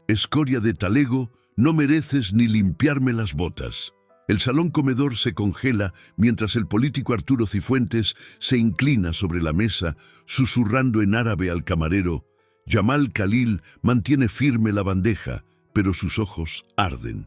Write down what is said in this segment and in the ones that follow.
escoria de talego, no mereces ni limpiarme las botas. El salón comedor se congela mientras el político Arturo Cifuentes se inclina sobre la mesa, susurrando en árabe al camarero. Yamal Khalil mantiene firme la bandeja, pero sus ojos arden.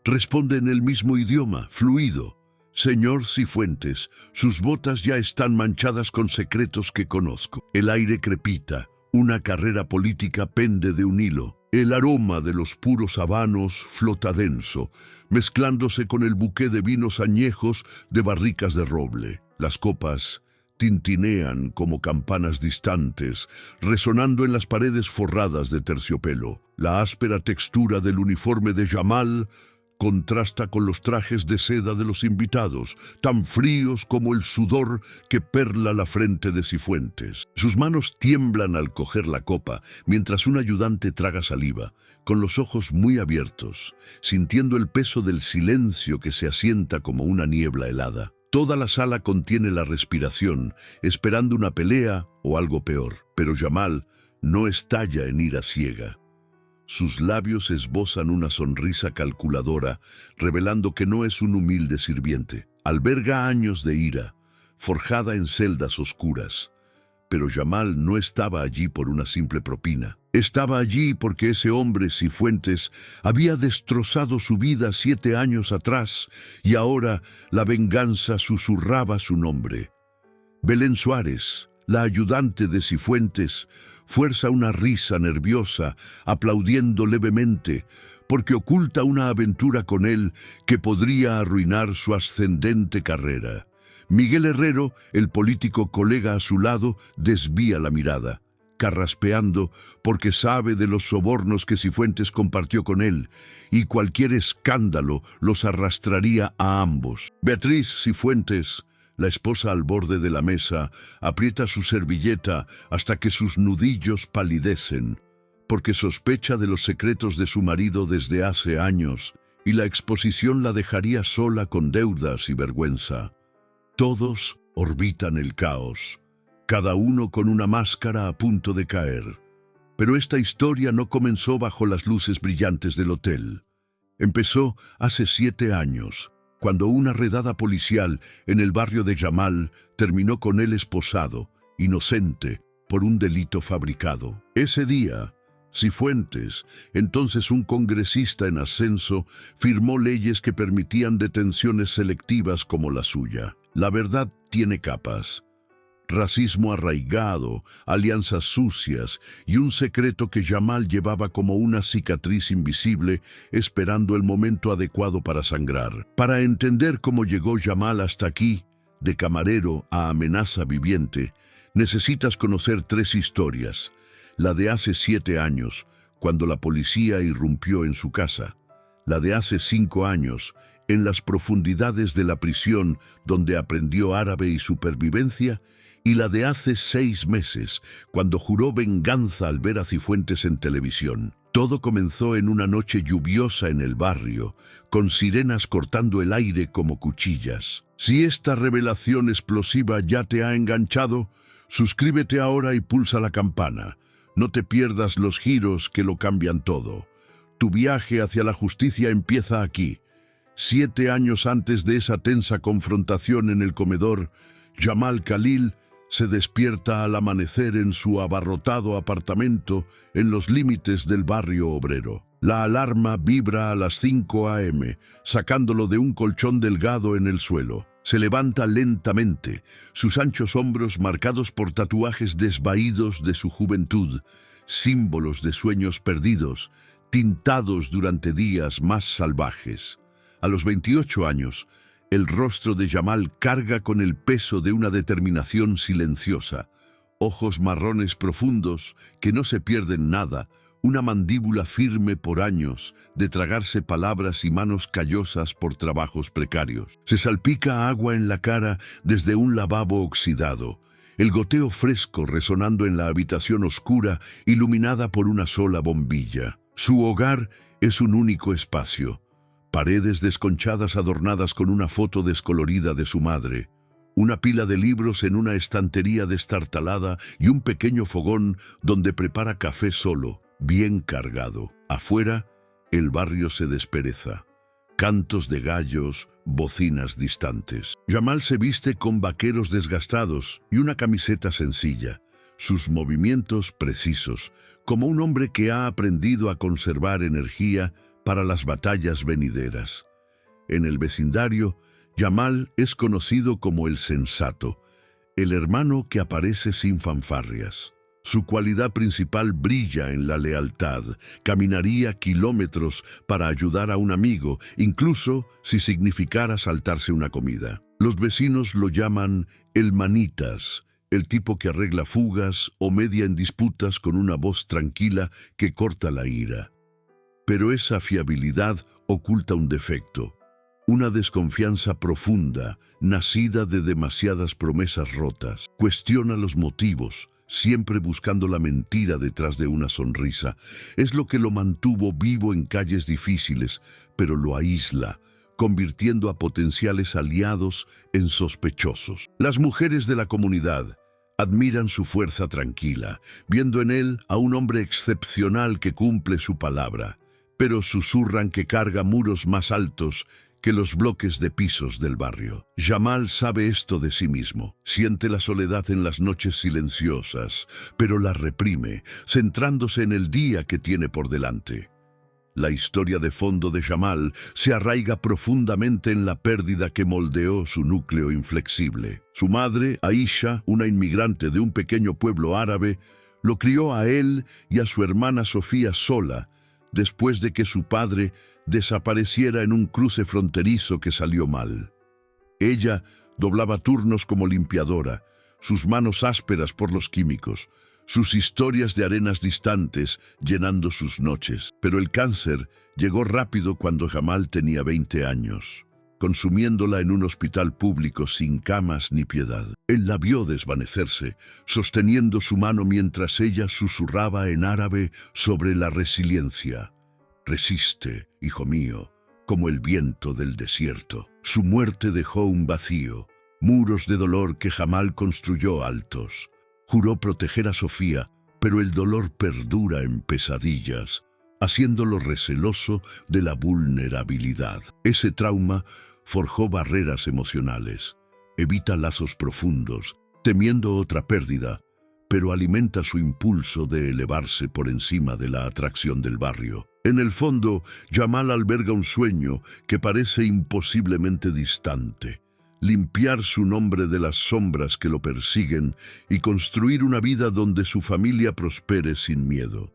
Responde en el mismo idioma, fluido. Señor Cifuentes, sus botas ya están manchadas con secretos que conozco. El aire crepita, una carrera política pende de un hilo. El aroma de los puros habanos flota denso, mezclándose con el buqué de vinos añejos de barricas de roble. Las copas tintinean como campanas distantes, resonando en las paredes forradas de terciopelo. La áspera textura del uniforme de Yamal contrasta con los trajes de seda de los invitados, tan fríos como el sudor que perla la frente de Cifuentes. Sus manos tiemblan al coger la copa, mientras un ayudante traga saliva, con los ojos muy abiertos, sintiendo el peso del silencio que se asienta como una niebla helada. Toda la sala contiene la respiración, esperando una pelea o algo peor, pero Yamal no estalla en ira ciega. Sus labios esbozan una sonrisa calculadora, revelando que no es un humilde sirviente. Alberga años de ira, forjada en celdas oscuras. Pero Yamal no estaba allí por una simple propina. Estaba allí porque ese hombre, Cifuentes, había destrozado su vida 7 años atrás y ahora la venganza susurraba su nombre. Belén Suárez, la ayudante de Cifuentes, fuerza una risa nerviosa, aplaudiendo levemente, porque oculta una aventura con él que podría arruinar su ascendente carrera. Miguel Herrero, el político colega a su lado, desvía la mirada, carraspeando porque sabe de los sobornos que Cifuentes compartió con él, y cualquier escándalo los arrastraría a ambos. Beatriz Cifuentes, la esposa al borde de la mesa, aprieta su servilleta hasta que sus nudillos palidecen, porque sospecha de los secretos de su marido desde hace años, y la exposición la dejaría sola con deudas y vergüenza. Todos orbitan el caos, cada uno con una máscara a punto de caer. Pero esta historia no comenzó bajo las luces brillantes del hotel. Empezó hace 7 años, cuando una redada policial en el barrio de Yamal terminó con él esposado, inocente, por un delito fabricado. Ese día, Cifuentes, entonces un congresista en ascenso, firmó leyes que permitían detenciones selectivas como la suya. La verdad tiene capas. Racismo arraigado, alianzas sucias y un secreto que Yamal llevaba como una cicatriz invisible, esperando el momento adecuado para sangrar. Para entender cómo llegó Yamal hasta aquí, de camarero a amenaza viviente, necesitas conocer 3 historias. La de hace 7 años, cuando la policía irrumpió en su casa. La de hace 5 años, en las profundidades de la prisión donde aprendió árabe y supervivencia, y la de hace 6 meses, cuando juró venganza al ver a Cifuentes en televisión. Todo comenzó en una noche lluviosa en el barrio, con sirenas cortando el aire como cuchillas. Si esta revelación explosiva ya te ha enganchado, suscríbete ahora y pulsa la campana. No te pierdas los giros que lo cambian todo. Tu viaje hacia la justicia empieza aquí. 7 años antes de esa tensa confrontación en el comedor, Yamal Khalil se despierta al amanecer en su abarrotado apartamento en los límites del barrio obrero. La alarma vibra a las 5 a.m., sacándolo de un colchón delgado en el suelo. Se levanta lentamente, sus anchos hombros marcados por tatuajes desvaídos de su juventud, símbolos de sueños perdidos, tintados durante días más salvajes. A los 28 años, el rostro de Yamal carga con el peso de una determinación silenciosa, ojos marrones profundos que no se pierden nada, una mandíbula firme por años de tragarse palabras y manos callosas por trabajos precarios. Se salpica agua en la cara desde un lavabo oxidado, el goteo fresco resonando en la habitación oscura iluminada por una sola bombilla. Su hogar es un único espacio. Paredes desconchadas adornadas con una foto descolorida de su madre, una pila de libros en una estantería destartalada y un pequeño fogón donde prepara café solo. bien cargado. Afuera, el barrio se despereza. Cantos de gallos, bocinas distantes. Jamal se viste con vaqueros desgastados y una camiseta sencilla, sus movimientos precisos, como un hombre que ha aprendido a conservar energía para las batallas venideras. En el vecindario, Jamal es conocido como el sensato, el hermano que aparece sin fanfarrias. Su cualidad principal brilla en la lealtad. Caminaría kilómetros para ayudar a un amigo, incluso si significara saltarse una comida. Los vecinos lo llaman el manitas, el tipo que arregla fugas o media en disputas con una voz tranquila que corta la ira. Pero esa fiabilidad oculta un defecto, una desconfianza profunda, nacida de demasiadas promesas rotas. Cuestiona los motivos, siempre buscando la mentira detrás de una sonrisa. Es lo que lo mantuvo vivo en calles difíciles, pero lo aísla, convirtiendo a potenciales aliados en sospechosos. Las mujeres de la comunidad admiran su fuerza tranquila, viendo en él a un hombre excepcional que cumple su palabra, pero susurran que carga muros más altos que los bloques de pisos del barrio. Jamal sabe esto de sí mismo. Siente la soledad en las noches silenciosas, pero la reprime, centrándose en el día que tiene por delante. La historia de fondo de Jamal se arraiga profundamente en la pérdida que moldeó su núcleo inflexible. Su madre, Aisha, una inmigrante de un pequeño pueblo árabe, lo crió a él y a su hermana Sofía sola, después de que su padre desapareciera en un cruce fronterizo que salió mal. Ella doblaba turnos como limpiadora, sus manos ásperas por los químicos, sus historias de arenas distantes llenando sus noches. Pero el cáncer llegó rápido cuando Jamal tenía 20 años, consumiéndola en un hospital público sin camas ni piedad. Él la vio desvanecerse, sosteniendo su mano mientras ella susurraba en árabe sobre la resiliencia. Resiste, hijo mío, como el viento del desierto. Su muerte dejó un vacío, muros de dolor que Jamal construyó altos. Juró proteger a Sofía, pero el dolor perdura en pesadillas, haciéndolo receloso de la vulnerabilidad. Ese trauma forjó barreras emocionales, evita lazos profundos, temiendo otra pérdida, pero alimenta su impulso de elevarse por encima de la atracción del barrio. En el fondo, Jamal alberga un sueño que parece imposiblemente distante: limpiar su nombre de las sombras que lo persiguen y construir una vida donde su familia prospere sin miedo.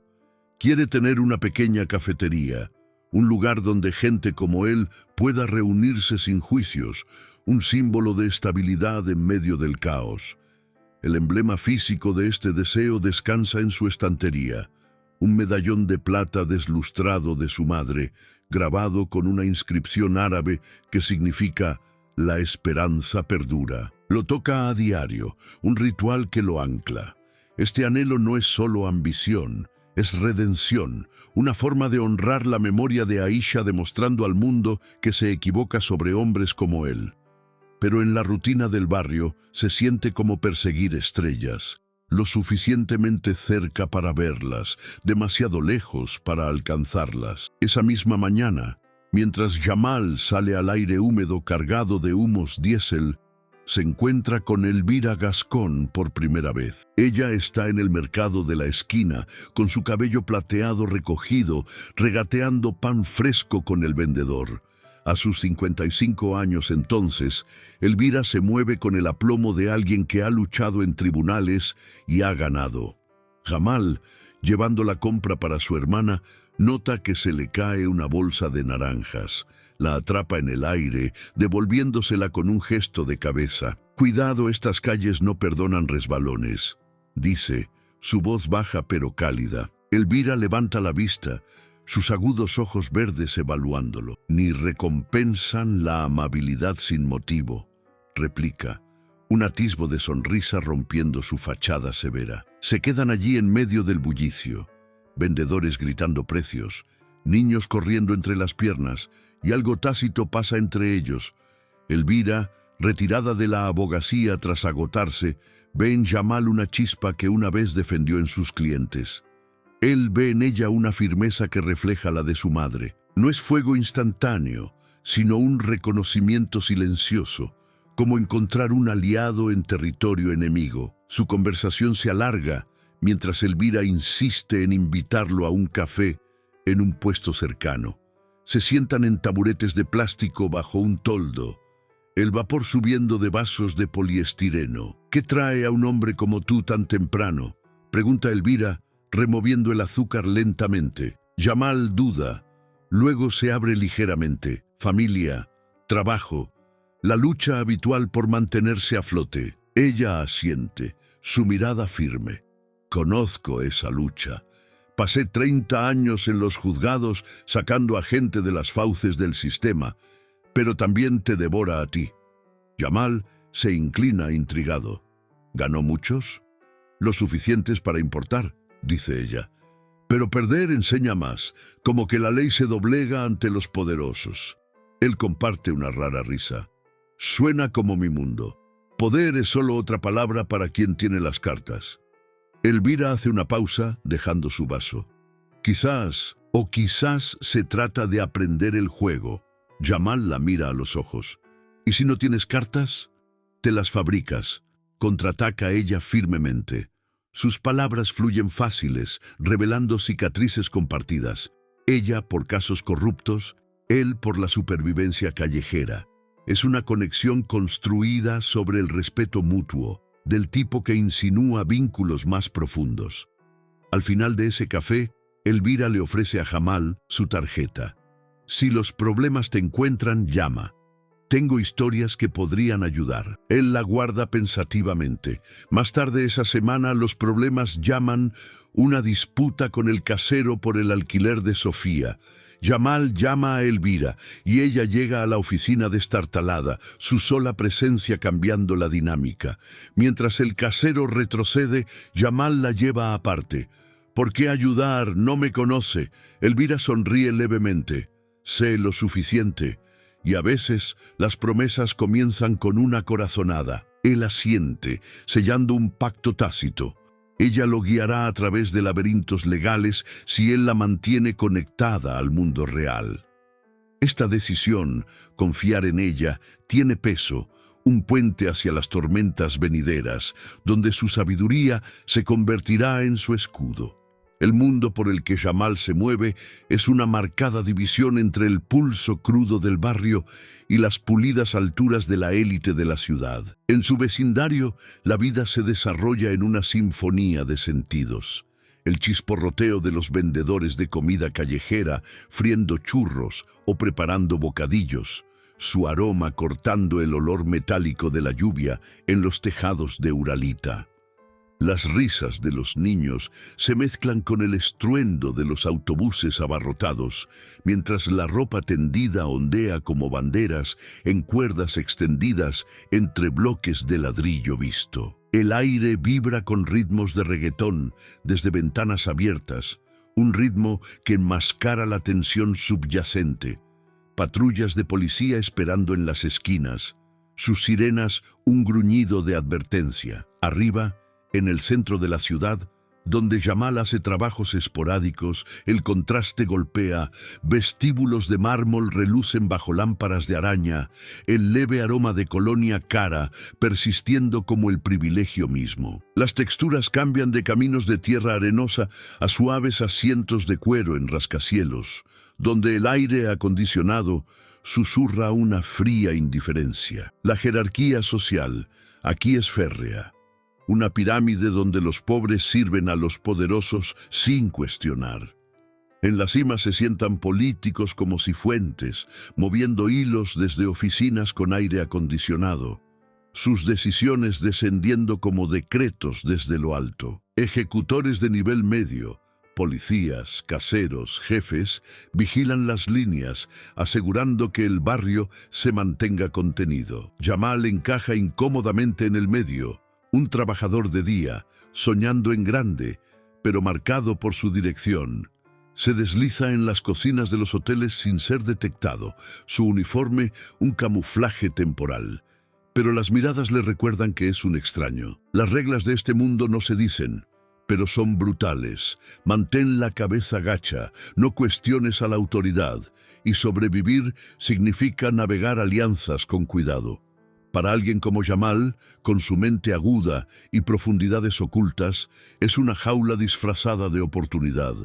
Quiere tener una pequeña cafetería, un lugar donde gente como él pueda reunirse sin juicios, un símbolo de estabilidad en medio del caos. El emblema físico de este deseo descansa en su estantería, un medallón de plata deslustrado de su madre, grabado con una inscripción árabe que significa «La esperanza perdura». Lo toca a diario, un ritual que lo ancla. Este anhelo no es solo ambición, es redención, una forma de honrar la memoria de Aisha, demostrando al mundo que se equivoca sobre hombres como él. Pero en la rutina del barrio se siente como perseguir estrellas, lo suficientemente cerca para verlas, demasiado lejos para alcanzarlas. Esa misma mañana, mientras Jamal sale al aire húmedo cargado de humos diésel, se encuentra con Elvira Gascón por primera vez. Ella está en el mercado de la esquina, con su cabello plateado recogido, regateando pan fresco con el vendedor. A sus 55 años entonces, Elvira se mueve con el aplomo de alguien que ha luchado en tribunales y ha ganado. Jamal, llevando la compra para su hermana, nota que se le cae una bolsa de naranjas. La atrapa en el aire, devolviéndosela con un gesto de cabeza. «Cuidado, estas calles no perdonan resbalones», dice, su voz baja pero cálida. Elvira levanta la vista, sus agudos ojos verdes evaluándolo. «Ni recompensan la amabilidad sin motivo», replica, un atisbo de sonrisa rompiendo su fachada severa. Se quedan allí en medio del bullicio, vendedores gritando precios, niños corriendo entre las piernas, y algo tácito pasa entre ellos. Elvira, retirada de la abogacía tras agotarse, ve en Jamal una chispa que una vez defendió en sus clientes. Él ve en ella una firmeza que refleja la de su madre. No es fuego instantáneo, sino un reconocimiento silencioso, como encontrar un aliado en territorio enemigo. Su conversación se alarga mientras Elvira insiste en invitarlo a un café en un puesto cercano. Se sientan en taburetes de plástico bajo un toldo, el vapor subiendo de vasos de poliestireno. ¿Qué trae a un hombre como tú tan temprano?, pregunta Elvira, removiendo el azúcar lentamente. Yamal duda, luego se abre ligeramente. Familia, trabajo, la lucha habitual por mantenerse a flote. Ella asiente, su mirada firme. Conozco esa lucha. Pasé 30 años en los juzgados sacando a gente de las fauces del sistema, pero también te devora a ti. Yamal se inclina intrigado. ¿Ganó muchos? Lo suficientes para importar, dice ella. Pero perder enseña más, como que la ley se doblega ante los poderosos. Él comparte una rara risa. Suena como mi mundo. Poder es solo otra palabra para quien tiene las cartas. Elvira hace una pausa, dejando su vaso. Quizás se trata de aprender el juego. Yamal la mira a los ojos. ¿Y si no tienes cartas? Te las fabricas. Contraataca ella firmemente. Sus palabras fluyen fáciles, revelando cicatrices compartidas. Ella por casos corruptos, él por la supervivencia callejera. Es una conexión construida sobre el respeto mutuo, del tipo que insinúa vínculos más profundos. Al final de ese café, Elvira le ofrece a Jamal su tarjeta. Si los problemas te encuentran, llama. Tengo historias que podrían ayudar. Él la guarda pensativamente. Más tarde esa semana, los problemas llaman una disputa con el casero por el alquiler de Sofía. Yamal llama a Elvira y ella llega a la oficina destartalada, su sola presencia cambiando la dinámica. Mientras el casero retrocede, Yamal la lleva aparte. ¿Por qué ayudar? No me conoce. Elvira sonríe levemente. Sé lo suficiente. Y a veces las promesas comienzan con una corazonada. Él asiente, sellando un pacto tácito. Ella lo guiará a través de laberintos legales si él la mantiene conectada al mundo real. Esta decisión, confiar en ella, tiene peso, un puente hacia las tormentas venideras, donde su sabiduría se convertirá en su escudo. El mundo por el que Yamal se mueve es una marcada división entre el pulso crudo del barrio y las pulidas alturas de la élite de la ciudad. En su vecindario, la vida se desarrolla en una sinfonía de sentidos. El chisporroteo de los vendedores de comida callejera, friendo churros o preparando bocadillos, su aroma cortando el olor metálico de la lluvia en los tejados de Uralita. Las risas de los niños se mezclan con el estruendo de los autobuses abarrotados, mientras la ropa tendida ondea como banderas en cuerdas extendidas entre bloques de ladrillo visto. El aire vibra con ritmos de reggaetón desde ventanas abiertas, un ritmo que enmascara la tensión subyacente. Patrullas de policía esperando en las esquinas, sus sirenas un gruñido de advertencia. Arriba, en el centro de la ciudad, donde Yamal hace trabajos esporádicos, el contraste golpea, vestíbulos de mármol relucen bajo lámparas de araña, el leve aroma de colonia cara persistiendo como el privilegio mismo. Las texturas cambian de caminos de tierra arenosa a suaves asientos de cuero en rascacielos, donde el aire acondicionado susurra una fría indiferencia. La jerarquía social aquí es férrea. Una pirámide donde los pobres sirven a los poderosos sin cuestionar. En la cima se sientan políticos como cifuentes, moviendo hilos desde oficinas con aire acondicionado, sus decisiones descendiendo como decretos desde lo alto. Ejecutores de nivel medio, policías, caseros, jefes, vigilan las líneas, asegurando que el barrio se mantenga contenido. Yamal encaja incómodamente en el medio, un trabajador de día, soñando en grande, pero marcado por su dirección. Se desliza en las cocinas de los hoteles sin ser detectado, su uniforme un camuflaje temporal. Pero las miradas le recuerdan que es un extraño. Las reglas de este mundo no se dicen, pero son brutales. Mantén la cabeza gacha, no cuestiones a la autoridad, y sobrevivir significa navegar alianzas con cuidado. Para alguien como Jamal, con su mente aguda y profundidades ocultas, es una jaula disfrazada de oportunidad.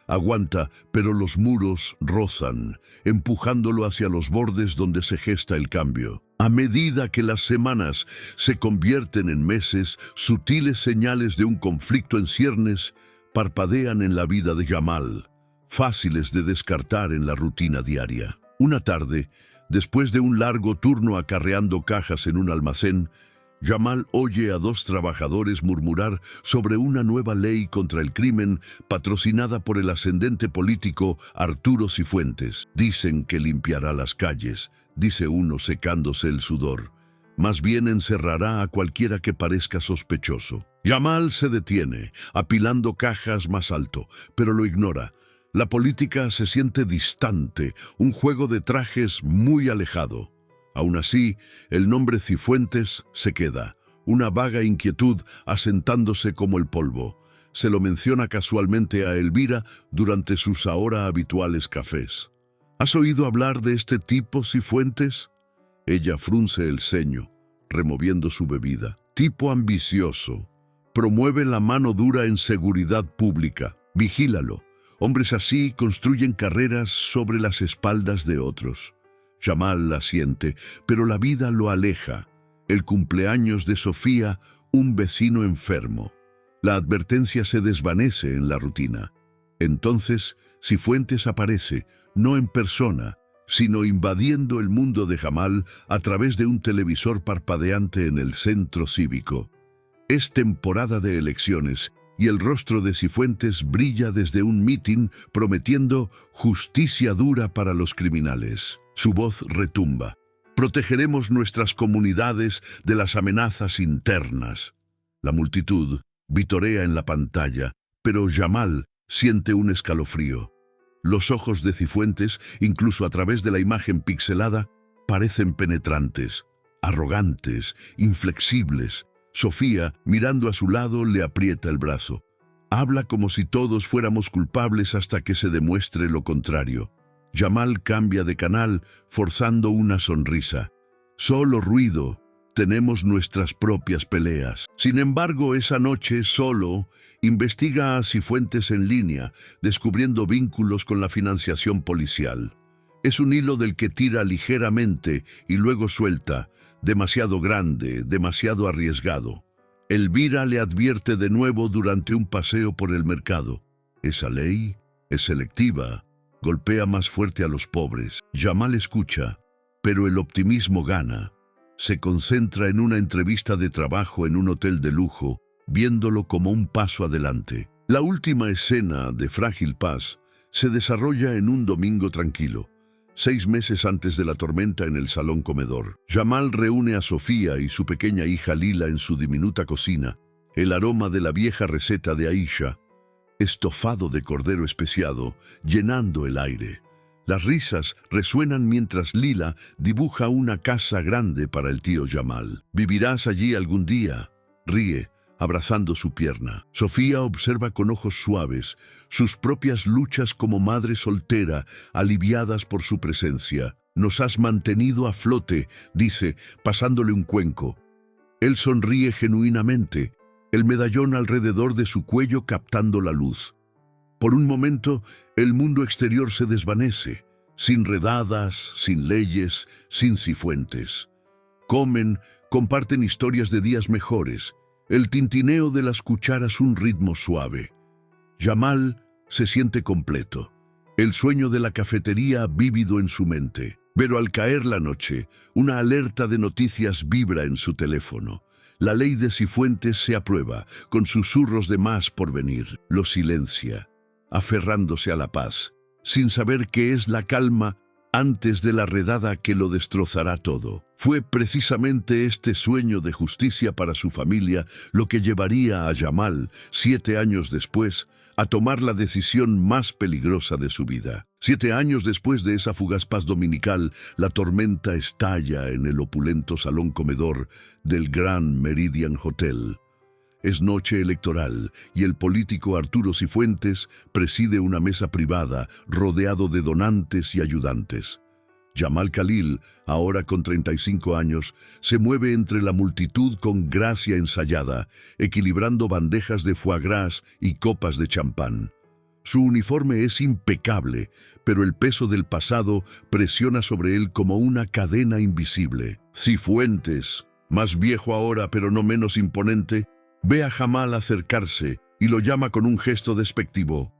Aguanta, pero los muros rozan, empujándolo hacia los bordes donde se gesta el cambio. A medida que las semanas se convierten en meses, sutiles señales de un conflicto en ciernes parpadean en la vida de Jamal, fáciles de descartar en la rutina diaria. Una tarde, después de un largo turno acarreando cajas en un almacén, Jamal oye a dos trabajadores murmurar sobre una nueva ley contra el crimen patrocinada por el ascendente político Arturo Cifuentes. Dicen que limpiará las calles, dice uno secándose el sudor. Más bien encerrará a cualquiera que parezca sospechoso. Jamal se detiene, apilando cajas más alto, pero lo ignora. La política se siente distante, un juego de trajes muy alejado. Aún así, el nombre Cifuentes se queda, una vaga inquietud asentándose como el polvo. Se lo menciona casualmente a Elvira durante sus ahora habituales cafés. ¿Has oído hablar de este tipo, Cifuentes? Ella frunce el ceño, removiendo su bebida. Tipo ambicioso. Promueve la mano dura en seguridad pública. Vigílalo. Hombres así construyen carreras sobre las espaldas de otros. Jamal asiente, pero la vida lo aleja. El cumpleaños de Sofía, un vecino enfermo. La advertencia se desvanece en la rutina. Entonces, Cifuentes aparece, no en persona, sino invadiendo el mundo de Jamal a través de un televisor parpadeante en el centro cívico. Es temporada de elecciones y el rostro de Cifuentes brilla desde un mitin prometiendo justicia dura para los criminales. Su voz retumba. Protegeremos nuestras comunidades de las amenazas internas. La multitud vitorea en la pantalla, pero Jamal siente un escalofrío. Los ojos de Cifuentes, incluso a través de la imagen pixelada, parecen penetrantes, arrogantes, inflexibles. Sofía, mirando a su lado, le aprieta el brazo. Habla como si todos fuéramos culpables hasta que se demuestre lo contrario. Jamal cambia de canal, forzando una sonrisa. Solo ruido. Tenemos nuestras propias peleas. Sin embargo, esa noche, solo, investiga a Cifuentes en línea, descubriendo vínculos con la financiación policial. Es un hilo del que tira ligeramente y luego suelta. Demasiado grande, demasiado arriesgado. Elvira le advierte de nuevo durante un paseo por el mercado. Esa ley es selectiva, golpea más fuerte a los pobres. Jamal escucha, pero el optimismo gana. Se concentra en una entrevista de trabajo en un hotel de lujo, viéndolo como un paso adelante. La última escena de Frágil Paz se desarrolla en un domingo tranquilo. 6 meses antes de la tormenta en el salón comedor. Jamal reúne a Sofía y su pequeña hija Lila en su diminuta cocina. El aroma de la vieja receta de Aisha, estofado de cordero especiado, llenando el aire. Las risas resuenan mientras Lila dibuja una casa grande para el tío Jamal. ¿Vivirás allí algún día? Ríe, abrazando su pierna. Sofía observa con ojos suaves sus propias luchas como madre soltera, aliviadas por su presencia. Nos has mantenido a flote, dice, pasándole un cuenco. Él sonríe genuinamente, el medallón alrededor de su cuello captando la luz. Por un momento, el mundo exterior se desvanece, sin redadas, sin leyes, sin Cifuentes. Comen, comparten historias de días mejores. El tintineo de las cucharas un ritmo suave. Jamal se siente completo. El sueño de la cafetería vívido en su mente. Pero al caer la noche, una alerta de noticias vibra en su teléfono. La ley de Cifuentes se aprueba, con susurros de más por venir. Lo silencia, aferrándose a la paz, sin saber qué es la calma antes de la redada que lo destrozará todo. Fue precisamente este sueño de justicia para su familia lo que llevaría a Jamal, 7 años después, a tomar la decisión más peligrosa de su vida. 7 años después de esa fugaz paz dominical, la tormenta estalla en el opulento salón comedor del Grand Meridian Hotel. Es noche electoral y el político Arturo Cifuentes preside una mesa privada rodeado de donantes y ayudantes. Yamal Khalil, ahora con 35 años, se mueve entre la multitud con gracia ensayada, equilibrando bandejas de foie gras y copas de champán. Su uniforme es impecable, pero el peso del pasado presiona sobre él como una cadena invisible. Cifuentes, más viejo ahora pero no menos imponente, ve a Jamal acercarse y lo llama con un gesto despectivo.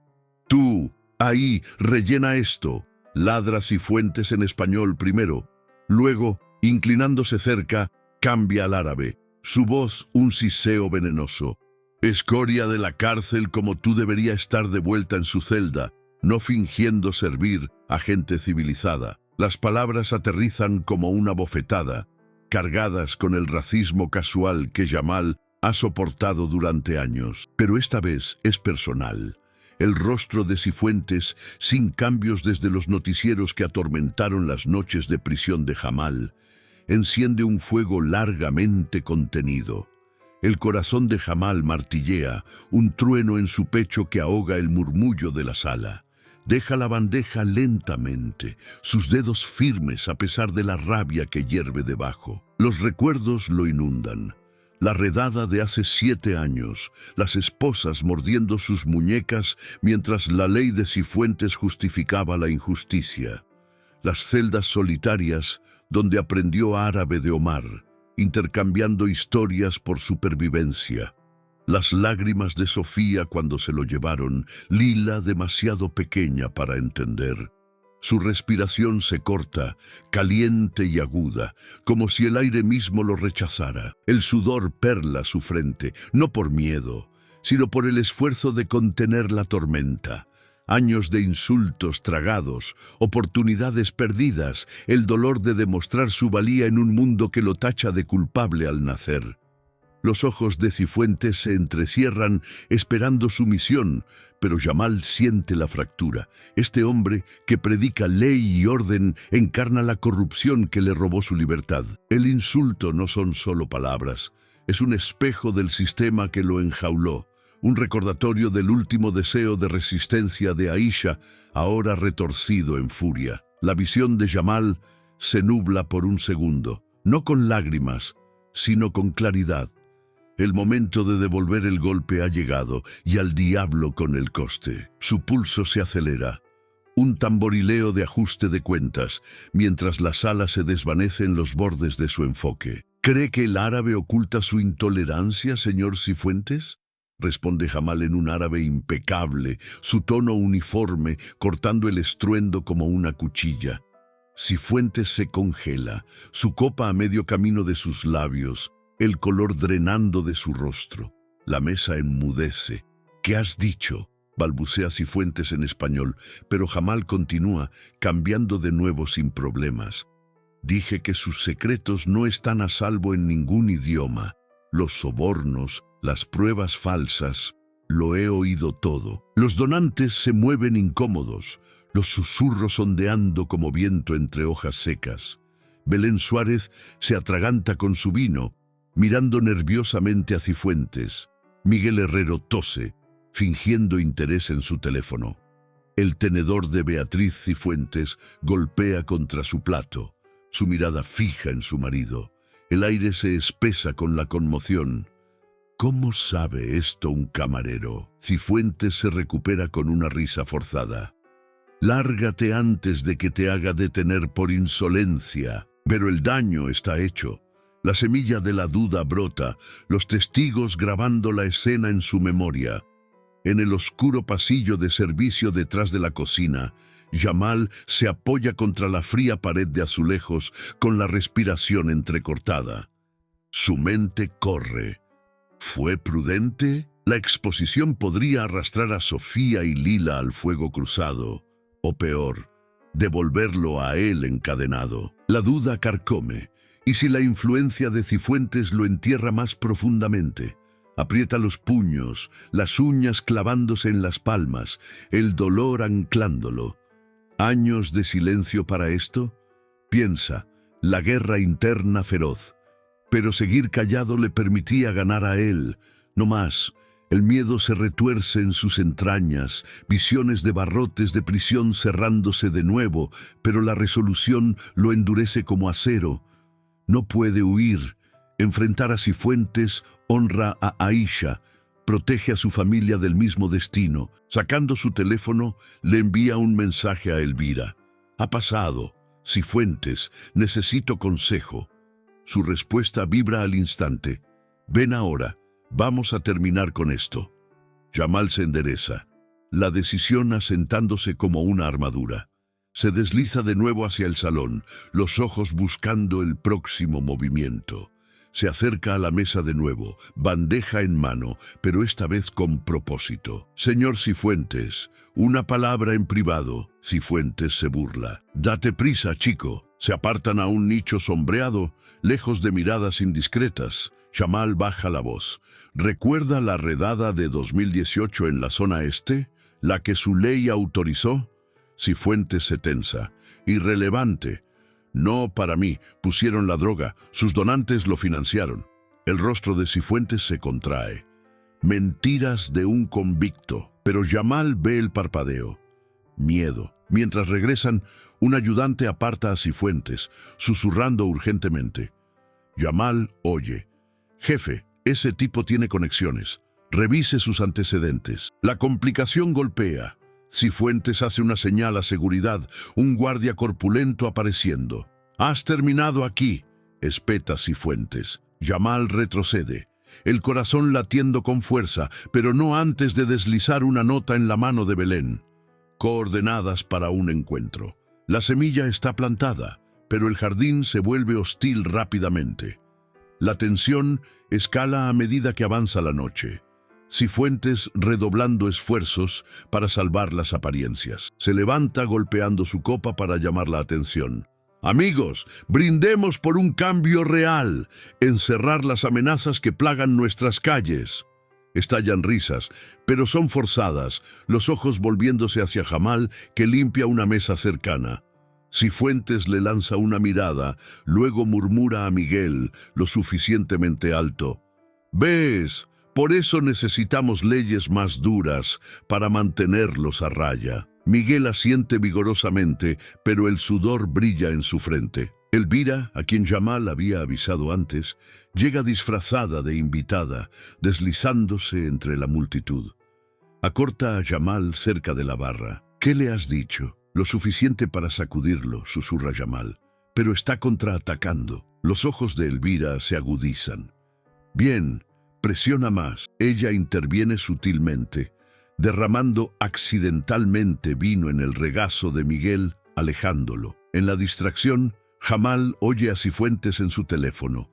«Tú, ahí, rellena esto», ladra Cifuentes en español primero. Luego, inclinándose cerca, cambia al árabe. Su voz un siseo venenoso. «Escoria de la cárcel como tú debería estar de vuelta en su celda, no fingiendo servir a gente civilizada». Las palabras aterrizan como una bofetada, cargadas con el racismo casual que Yamal ha soportado durante años. Pero esta vez es personal. El rostro de Cifuentes, sin cambios desde los noticieros que atormentaron las noches de prisión de Jamal, enciende un fuego largamente contenido. El corazón de Jamal martillea, un trueno en su pecho que ahoga el murmullo de la sala. Deja la bandeja lentamente, sus dedos firmes a pesar de la rabia que hierve debajo. Los recuerdos lo inundan. La redada de hace 7 años, las esposas mordiendo sus muñecas mientras la ley de Cifuentes justificaba la injusticia. Las celdas solitarias donde aprendió árabe de Omar, intercambiando historias por supervivencia. Las lágrimas de Sofía cuando se lo llevaron, Lila demasiado pequeña para entender. Su respiración se corta, caliente y aguda, como si el aire mismo lo rechazara. El sudor perla su frente, no por miedo, sino por el esfuerzo de contener la tormenta. Años de insultos tragados, oportunidades perdidas, el dolor de demostrar su valía en un mundo que lo tacha de culpable al nacer. Los ojos de Cifuentes se entrecierran esperando su misión, pero Yamal siente la fractura. Este hombre que predica ley y orden encarna la corrupción que le robó su libertad. El insulto no son solo palabras, es un espejo del sistema que lo enjauló, un recordatorio del último deseo de resistencia de Aisha, ahora retorcido en furia. La visión de Yamal se nubla por un segundo, no con lágrimas, sino con claridad. El momento de devolver el golpe ha llegado y al diablo con el coste. Su pulso se acelera. Un tamborileo de ajuste de cuentas, mientras la sala se desvanece en los bordes de su enfoque. ¿Cree que el árabe oculta su intolerancia, señor Cifuentes? Responde Jamal en un árabe impecable, su tono uniforme, cortando el estruendo como una cuchilla. Cifuentes se congela, su copa a medio camino de sus labios, el color drenando de su rostro. La mesa enmudece. «¿Qué has dicho?», balbucea Cifuentes en español, pero Jamal continúa, cambiando de nuevo sin problemas. «Dije que sus secretos no están a salvo en ningún idioma. Los sobornos, las pruebas falsas, lo he oído todo». Los donantes se mueven incómodos, los susurros ondeando como viento entre hojas secas. Belén Suárez se atraganta con su vino, mirando nerviosamente a Cifuentes. Miguel Herrero tose, fingiendo interés en su teléfono. El tenedor de Beatriz Cifuentes golpea contra su plato, su mirada fija en su marido. El aire se espesa con la conmoción. ¿Cómo sabe esto un camarero? Cifuentes se recupera con una risa forzada. «Lárgate antes de que te haga detener por insolencia». Pero el daño está hecho. La semilla de la duda brota, los testigos grabando la escena en su memoria. En el oscuro pasillo de servicio detrás de la cocina, Yamal se apoya contra la fría pared de azulejos con la respiración entrecortada. Su mente corre. ¿Fue prudente? La exposición podría arrastrar a Sofía y Lila al fuego cruzado, o peor, devolverlo a él encadenado. La duda carcome. ¿Y si la influencia de Cifuentes lo entierra más profundamente? Aprieta los puños, las uñas clavándose en las palmas, el dolor anclándolo. ¿Años de silencio para esto? Piensa, la guerra interna feroz. Pero seguir callado le permitía ganar a él, No más. El miedo se retuerce en sus entrañas, visiones de barrotes de prisión cerrándose de nuevo, pero la resolución lo endurece como acero. No puede huir. Enfrentar a Cifuentes honra a Aisha, protege a su familia del mismo destino. Sacando su teléfono, le envía un mensaje a Elvira. Ha pasado. Cifuentes, necesito consejo. Su respuesta vibra al instante. Ven ahora. Vamos a terminar con esto. Jamal se endereza, la decisión asentándose como una armadura. Se desliza de nuevo hacia el salón, los ojos buscando el próximo movimiento. Se acerca a la mesa de nuevo, bandeja en mano, pero esta vez con propósito. Señor Cifuentes, una palabra en privado. Cifuentes se burla. Date prisa, chico. Se apartan a un nicho sombreado, lejos de miradas indiscretas. Jamal baja la voz. ¿Recuerda la redada de 2018 en la zona este? ¿La que su ley autorizó? Cifuentes se tensa. Irrelevante. No para mí. Pusieron la droga. Sus donantes lo financiaron. El rostro de Cifuentes se contrae. Mentiras de un convicto. Pero Jamal ve el parpadeo. Miedo. Mientras regresan, un ayudante aparta a Cifuentes, susurrando urgentemente. Jamal oye. Jefe, ese tipo tiene conexiones. Revise sus antecedentes. La complicación golpea. Cifuentes hace una señal a seguridad, un guardia corpulento apareciendo. «Has terminado aquí», espeta Cifuentes. Jamal retrocede, el corazón latiendo con fuerza, pero no antes de deslizar una nota en la mano de Belén. Coordenadas para un encuentro. La semilla está plantada, pero el jardín se vuelve hostil rápidamente. La tensión escala a medida que avanza la noche. Cifuentes redoblando esfuerzos para salvar las apariencias. Se levanta golpeando su copa para llamar la atención. Amigos, brindemos por un cambio real, encerrar las amenazas que plagan nuestras calles. Estallan risas, pero son forzadas, los ojos volviéndose hacia Jamal, que limpia una mesa cercana. Cifuentes le lanza una mirada, luego murmura a Miguel, lo suficientemente alto. «¿Ves? Por eso necesitamos leyes más duras para mantenerlos a raya». Miguel asiente vigorosamente, pero el sudor brilla en su frente. Elvira, a quien Jamal había avisado antes, llega disfrazada de invitada, deslizándose entre la multitud. Acorta a Jamal cerca de la barra. «¿Qué le has dicho?» «Lo suficiente para sacudirlo», susurra Jamal, pero está contraatacando. Los ojos de Elvira se agudizan. «Bien, presiona más». Ella interviene sutilmente, derramando accidentalmente vino en el regazo de Miguel, alejándolo. En la distracción, Jamal oye a Cifuentes en su teléfono.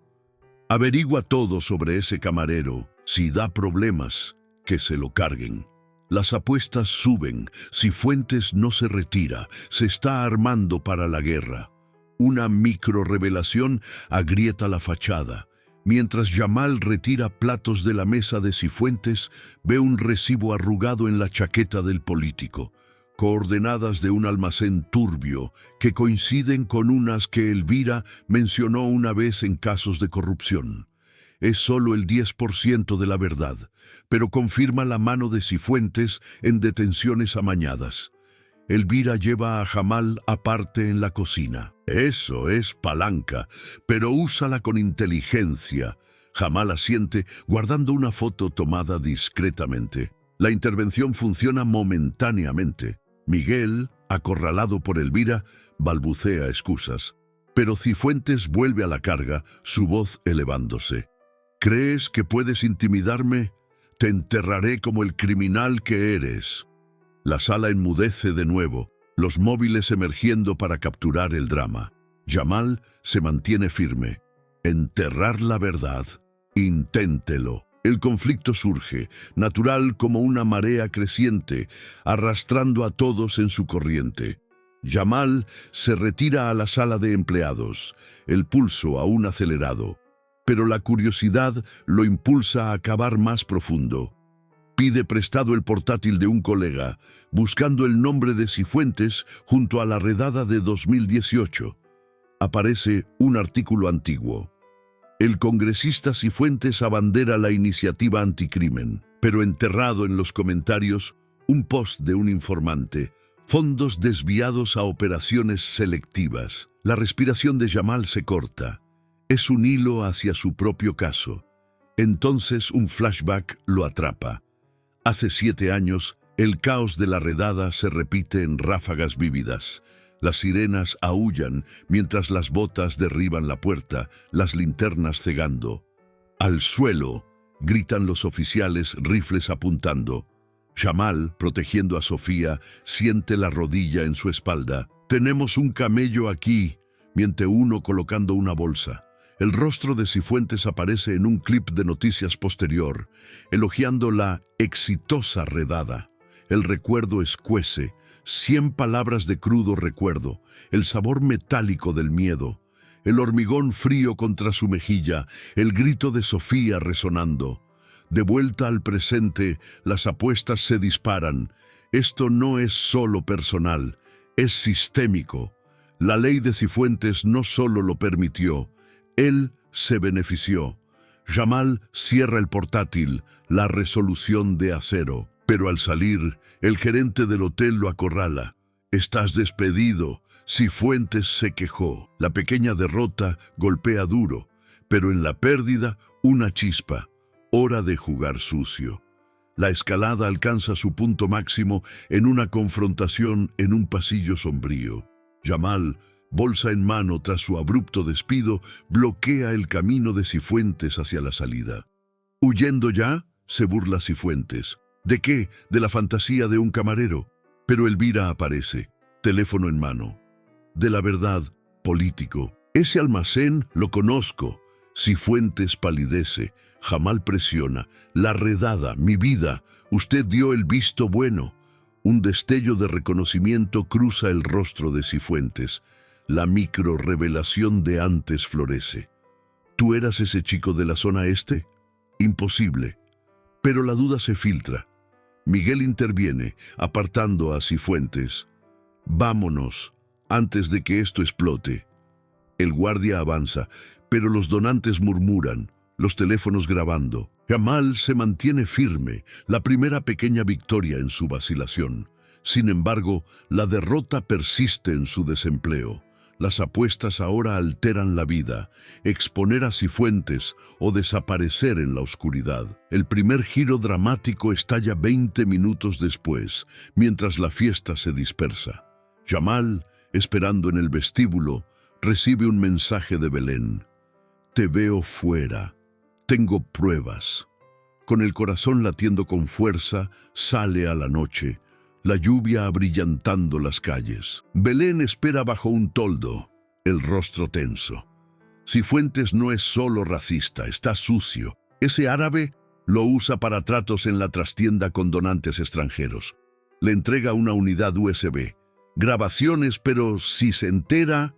«Averigua todo sobre ese camarero. Si da problemas, que se lo carguen». Las apuestas suben. Cifuentes no se retira, se está armando para la guerra. Una microrrevelación agrieta la fachada. Mientras Jamal retira platos de la mesa de Cifuentes, ve un recibo arrugado en la chaqueta del político. Coordenadas de un almacén turbio que coinciden con unas que Elvira mencionó una vez en casos de corrupción. Es solo el 10% de la verdad, pero confirma la mano de Cifuentes en detenciones amañadas. Elvira lleva a Jamal aparte en la cocina. Eso es palanca, pero úsala con inteligencia. Jamal asiente, guardando una foto tomada discretamente. La intervención funciona momentáneamente. Miguel, acorralado por Elvira, balbucea excusas. Pero Cifuentes vuelve a la carga, su voz elevándose. ¿Crees que puedes intimidarme? Te enterraré como el criminal que eres. La sala enmudece de nuevo, los móviles emergiendo para capturar el drama. Jamal se mantiene firme. Enterrar la verdad. Inténtelo. El conflicto surge, natural como una marea creciente, arrastrando a todos en su corriente. Jamal se retira a la sala de empleados, el pulso aún acelerado. Pero la curiosidad lo impulsa a cavar más profundo. Pide prestado el portátil de un colega, buscando el nombre de Cifuentes junto a la redada de 2018. Aparece un artículo antiguo. El congresista Cifuentes abandera la iniciativa anticrimen, pero enterrado en los comentarios, un post de un informante: fondos desviados a operaciones selectivas. La respiración de Jamal se corta. Es un hilo hacia su propio caso. Entonces un flashback lo atrapa. Hace 7 años, el caos de la redada se repite en ráfagas vívidas. Las sirenas aúllan mientras las botas derriban la puerta, las linternas cegando. ¡Al suelo!, gritan los oficiales, rifles apuntando. Jamal, protegiendo a Sofía, siente la rodilla en su espalda. «Tenemos un camello aquí», miente uno colocando una bolsa. El rostro de Cifuentes aparece en un clip de noticias posterior, elogiando la exitosa redada. El recuerdo escuece, 100 palabras de crudo recuerdo, el sabor metálico del miedo, el hormigón frío contra su mejilla, el grito de Sofía resonando. De vuelta al presente, las apuestas se disparan. Esto no es solo personal, es sistémico. La ley de Cifuentes no solo lo permitió, él se benefició. Jamal cierra el portátil, la resolución de acero. Pero al salir, el gerente del hotel lo acorrala. «Estás despedido», Cifuentes se quejó. La pequeña derrota golpea duro, pero en la pérdida, una chispa. Hora de jugar sucio. La escalada alcanza su punto máximo en una confrontación en un pasillo sombrío. Jamal, bolsa en mano tras su abrupto despido, bloquea el camino de Cifuentes hacia la salida. «¿Huyendo ya?», se burla Cifuentes. ¿De qué? De la fantasía de un camarero. Pero Elvira aparece, teléfono en mano. De la verdad, político. «Ese almacén lo conozco». Cifuentes palidece. Jamal presiona. «La redada, mi vida. Usted dio el visto bueno». Un destello de reconocimiento cruza el rostro de Cifuentes. La micro-revelación de antes florece. «¿Tú eras ese chico de la zona este?». «Imposible». Pero la duda se filtra. Miguel interviene, apartando a Cifuentes. «Vámonos, antes de que esto explote». El guardia avanza, pero los donantes murmuran, los teléfonos grabando. Jamal se mantiene firme, la primera pequeña victoria en su vacilación. Sin embargo, la derrota persiste en su desempleo. Las apuestas ahora alteran la vida, exponer a Cifuentes o desaparecer en la oscuridad. El primer giro dramático estalla 20 minutos después, mientras la fiesta se dispersa. Jamal, esperando en el vestíbulo, recibe un mensaje de Belén. «Te veo fuera. Tengo pruebas». Con el corazón latiendo con fuerza, sale a la noche, la lluvia abrillantando las calles. Belén espera bajo un toldo, el rostro tenso. Cifuentes no es solo racista, está sucio. Ese árabe lo usa para tratos en la trastienda con donantes extranjeros. Le entrega una unidad USB. Grabaciones, pero si se entera,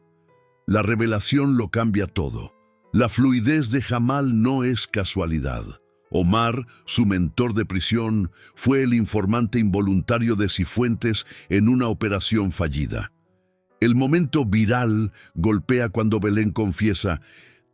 la revelación lo cambia todo. La fluidez de Jamal no es casualidad. Omar, su mentor de prisión, fue el informante involuntario de Cifuentes en una operación fallida. El momento viral golpea cuando Belén confiesa: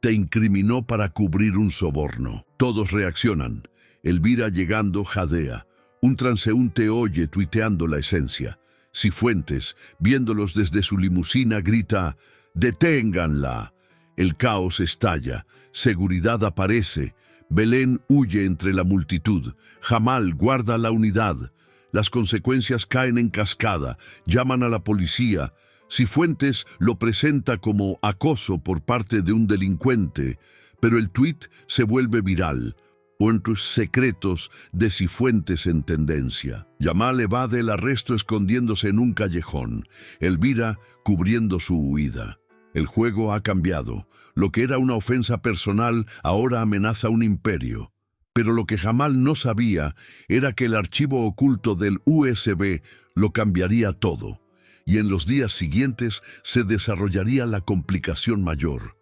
«Te incriminó para cubrir un soborno». Todos reaccionan. Elvira, llegando, jadea. Un transeúnte oye tuiteando la esencia. Cifuentes, viéndolos desde su limusina, grita: «¡Deténganla!». El caos estalla. Seguridad aparece. Belén huye entre la multitud. Jamal guarda la unidad. Las consecuencias caen en cascada. Llaman a la policía. Cifuentes lo presenta como acoso por parte de un delincuente, pero el tuit se vuelve viral. Cuentos secretos de Cifuentes en tendencia. Jamal evade el arresto escondiéndose en un callejón. Elvira cubriendo su huida. El juego ha cambiado. Lo que era una ofensa personal ahora amenaza un imperio. Pero lo que Jamal no sabía era que el archivo oculto del USB lo cambiaría todo. Y en los días siguientes se desarrollaría la complicación mayor.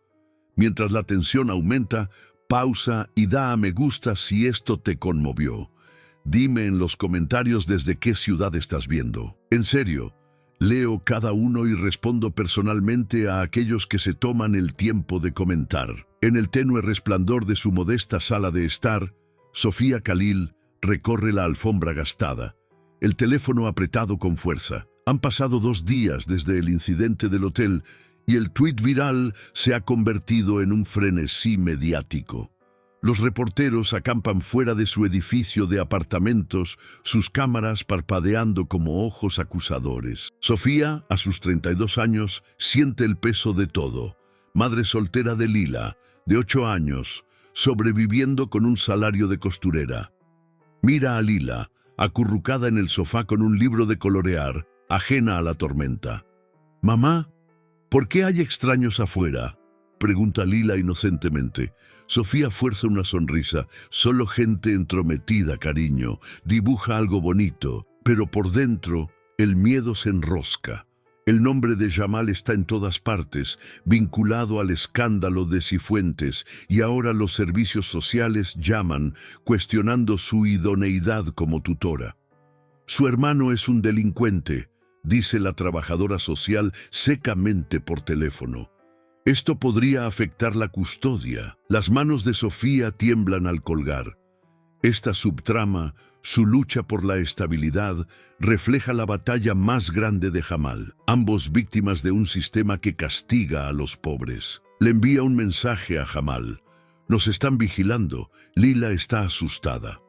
Mientras la tensión aumenta, pausa y da a me gusta si esto te conmovió. Dime en los comentarios desde qué ciudad estás viendo. En serio. Leo cada uno y respondo personalmente a aquellos que se toman el tiempo de comentar. En el tenue resplandor de su modesta sala de estar, Sofía Khalil recorre la alfombra gastada, el teléfono apretado con fuerza. Han pasado 2 días desde el incidente del hotel y el tuit viral se ha convertido en un frenesí mediático. Los reporteros acampan fuera de su edificio de apartamentos, sus cámaras parpadeando como ojos acusadores. Sofía, a sus 32 años, siente el peso de todo. Madre soltera de Lila, de 8 años, sobreviviendo con un salario de costurera. Mira a Lila, acurrucada en el sofá con un libro de colorear, ajena a la tormenta. «Mamá, ¿por qué hay extraños afuera?», pregunta Lila inocentemente. Sofía fuerza una sonrisa. «Solo gente entrometida, cariño. Dibuja algo bonito». Pero por dentro, el miedo se enrosca. El nombre de Jamal está en todas partes, vinculado al escándalo de Cifuentes, y ahora los servicios sociales llaman, cuestionando su idoneidad como tutora. «Su hermano es un delincuente», dice la trabajadora social secamente por teléfono. Esto podría afectar la custodia. Las manos de Sofía tiemblan al colgar. Esta subtrama, su lucha por la estabilidad, refleja la batalla más grande de Jamal, ambos víctimas de un sistema que castiga a los pobres. Le envía un mensaje a Jamal. «Nos están vigilando». Lila está asustada.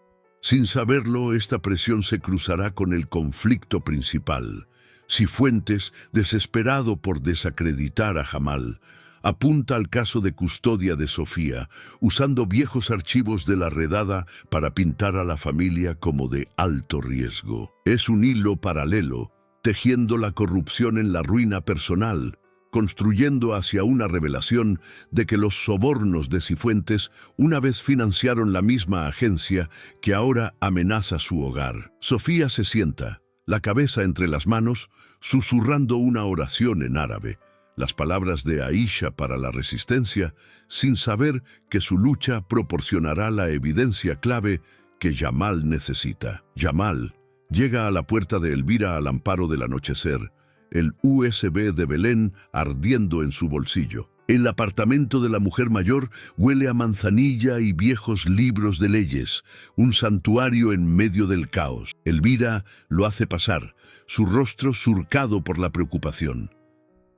Sin saberlo, esta presión se cruzará con el conflicto principal. Cifuentes, desesperado por desacreditar a Jamal, apunta al caso de custodia de Sofía, usando viejos archivos de la redada para pintar a la familia como de alto riesgo. Es un hilo paralelo, tejiendo la corrupción en la ruina personal, construyendo hacia una revelación de que los sobornos de Cifuentes una vez financiaron la misma agencia que ahora amenaza su hogar. Sofía se sienta, la cabeza entre las manos, susurrando una oración en árabe, las palabras de Aisha para la resistencia, sin saber que su lucha proporcionará la evidencia clave que Jamal necesita. Jamal llega a la puerta de Elvira al amparo del anochecer, el USB de Belén ardiendo en su bolsillo. El apartamento de la mujer mayor huele a manzanilla y viejos libros de leyes, un santuario en medio del caos. Elvira lo hace pasar, su rostro surcado por la preocupación.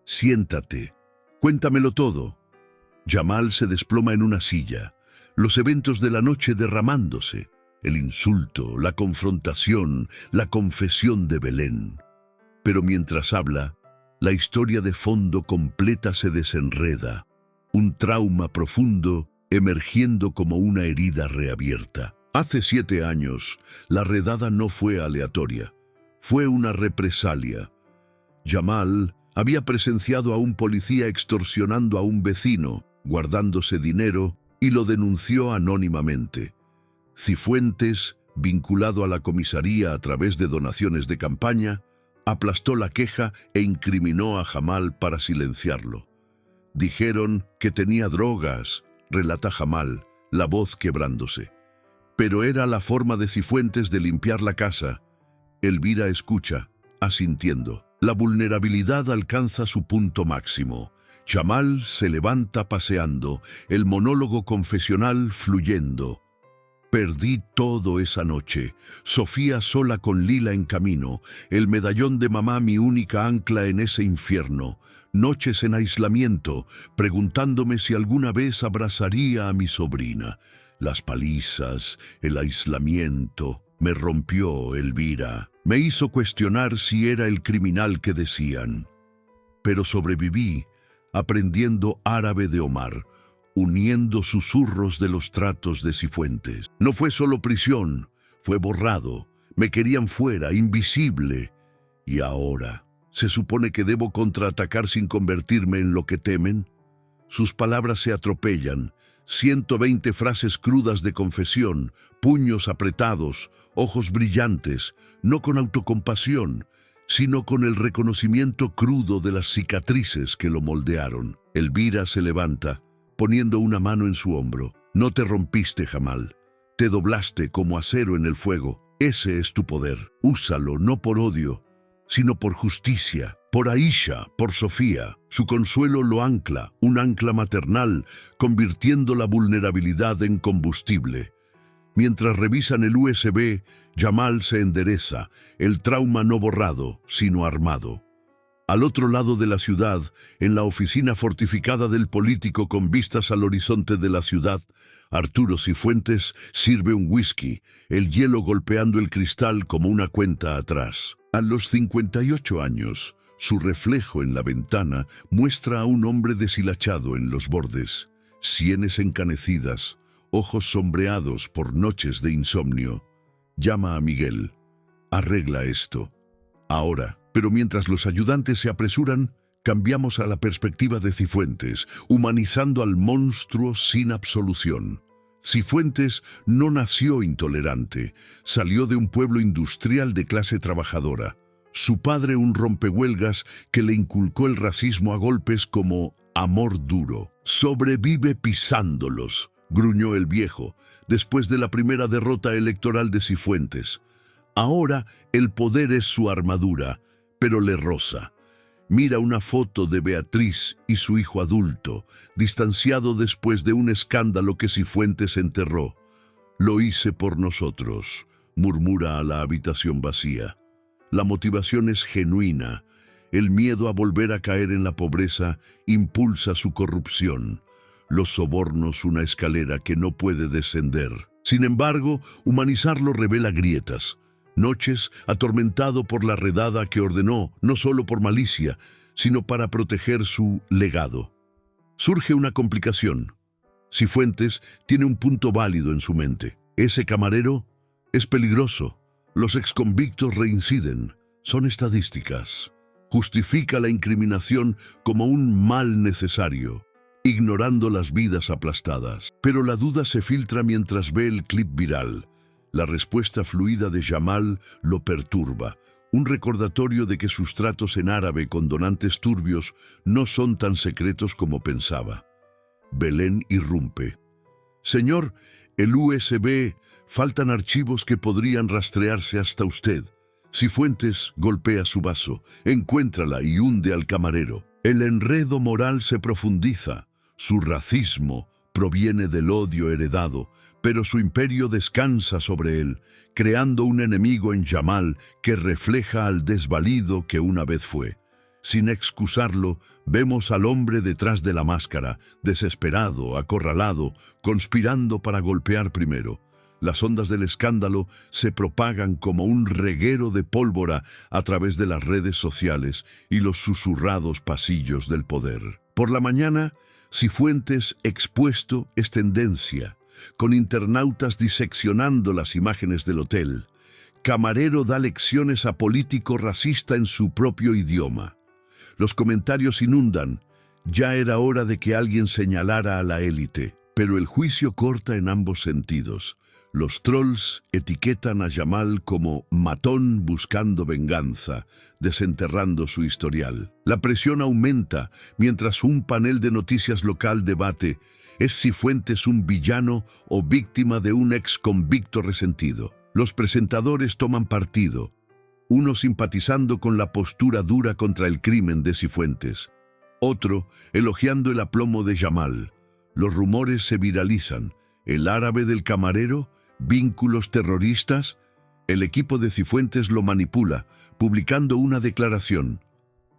«Siéntate, cuéntamelo todo». Jamal se desploma en una silla, los eventos de la noche derramándose, el insulto, la confrontación, la confesión de Belén. Pero mientras habla, la historia de fondo completa se desenreda, un trauma profundo emergiendo como una herida reabierta. Hace 7 años, la redada no fue aleatoria, fue una represalia. Jamal había presenciado a un policía extorsionando a un vecino, guardándose dinero, y lo denunció anónimamente. Cifuentes, vinculado a la comisaría a través de donaciones de campaña, aplastó la queja e incriminó a Jamal para silenciarlo. «Dijeron que tenía drogas», relata Jamal, la voz quebrándose. Pero era la forma de Cifuentes de limpiar la casa. Elvira escucha, asintiendo. La vulnerabilidad alcanza su punto máximo. Jamal se levanta paseando, el monólogo confesional fluyendo. «Perdí todo esa noche. Sofía sola con Lila en camino. El medallón de mamá mi única ancla en ese infierno. Noches en aislamiento, preguntándome si alguna vez abrazaría a mi sobrina. Las palizas, el aislamiento. Me rompió Elvira. Me hizo cuestionar si era el criminal que decían. Pero sobreviví, aprendiendo árabe de Omar, uniendo susurros de los tratos de Cifuentes. No fue solo prisión, fue borrado. Me querían fuera, invisible. Y ahora, ¿se supone que debo contraatacar sin convertirme en lo que temen? Sus palabras se atropellan. 120 frases crudas de confesión, puños apretados, ojos brillantes, no con autocompasión, sino con el reconocimiento crudo de las cicatrices que lo moldearon. Elvira se levanta, poniendo una mano en su hombro. «No te rompiste, Jamal. Te doblaste como acero en el fuego. Ese es tu poder. Úsalo no por odio, sino por justicia, Por Aisha, por Sofía, su consuelo lo ancla, un ancla maternal, convirtiendo la vulnerabilidad en combustible. Mientras revisan el USB, Jamal se endereza, el trauma no borrado, sino armado. Al otro lado de la ciudad, en la oficina fortificada del político con vistas al horizonte de la ciudad, Arturo Cifuentes sirve un whisky, el hielo golpeando el cristal como una cuenta atrás. A los 58 años, su reflejo en la ventana muestra a un hombre deshilachado en los bordes, sienes encanecidas, ojos sombreados por noches de insomnio. Llama a Miguel. Arregla esto. Ahora. Pero mientras los ayudantes se apresuran, cambiamos a la perspectiva de Cifuentes, humanizando al monstruo sin absolución. Cifuentes no nació intolerante, salió de un pueblo industrial de clase trabajadora. Su padre un rompehuelgas que le inculcó el racismo a golpes como amor duro. Sobrevive pisándolos, gruñó el viejo, después de la primera derrota electoral de Cifuentes. Ahora el poder es su armadura, pero le roza. Mira una foto de Beatriz y su hijo adulto, distanciado después de un escándalo que Cifuentes enterró. Lo hice por nosotros, murmura a la habitación vacía. La motivación es genuina. El miedo a volver a caer en la pobreza impulsa su corrupción. Los sobornos una escalera que no puede descender. Sin embargo, humanizarlo revela grietas. Noches atormentado por la redada que ordenó, no solo por malicia, sino para proteger su legado. Surge una complicación. Cifuentes tiene un punto válido en su mente. Ese camarero es peligroso. Los exconvictos reinciden. Son estadísticas. Justifica la incriminación como un mal necesario, ignorando las vidas aplastadas. Pero la duda se filtra mientras ve el clip viral. La respuesta fluida de Jamal lo perturba, un recordatorio de que sus tratos en árabe con donantes turbios no son tan secretos como pensaba. Belén irrumpe. Señor, el USB, faltan archivos que podrían rastrearse hasta usted. Cifuentes golpea su vaso, encuéntrala y hunde al camarero. El enredo moral se profundiza, su racismo proviene del odio heredado, pero su imperio descansa sobre él, creando un enemigo en Jamal que refleja al desvalido que una vez fue. Sin excusarlo, vemos al hombre detrás de la máscara, desesperado, acorralado, conspirando para golpear primero. Las ondas del escándalo se propagan como un reguero de pólvora a través de las redes sociales y los susurrados pasillos del poder. Por la mañana, Cifuentes expuesto es tendencia, con internautas diseccionando las imágenes del hotel. Camarero da lecciones a político racista en su propio idioma. Los comentarios inundan. Ya era hora de que alguien señalara a la élite, pero el juicio corta en ambos sentidos. Los trolls etiquetan a Jamal como matón buscando venganza, desenterrando su historial. La presión aumenta mientras un panel de noticias local debate: ¿es Cifuentes un villano o víctima de un ex convicto resentido? Los presentadores toman partido, uno simpatizando con la postura dura contra el crimen de Cifuentes, otro elogiando el aplomo de Jamal. Los rumores se viralizan. ¿El árabe del camarero? ¿Vínculos terroristas? El equipo de Cifuentes lo manipula, publicando una declaración: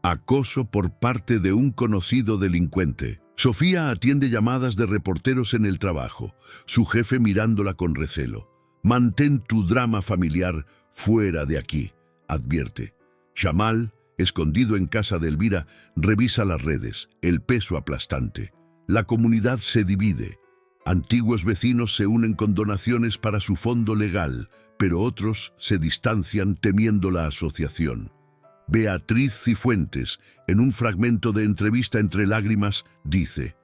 acoso por parte de un conocido delincuente. Sofía atiende llamadas de reporteros en el trabajo, su jefe mirándola con recelo. Mantén tu drama familiar fuera de aquí, advierte. Jamal, escondido en casa de Elvira, revisa las redes, el peso aplastante. La comunidad se divide. Antiguos vecinos se unen con donaciones para su fondo legal, pero otros se distancian temiendo la asociación. Beatriz Cifuentes, en un fragmento de entrevista entre lágrimas, dice: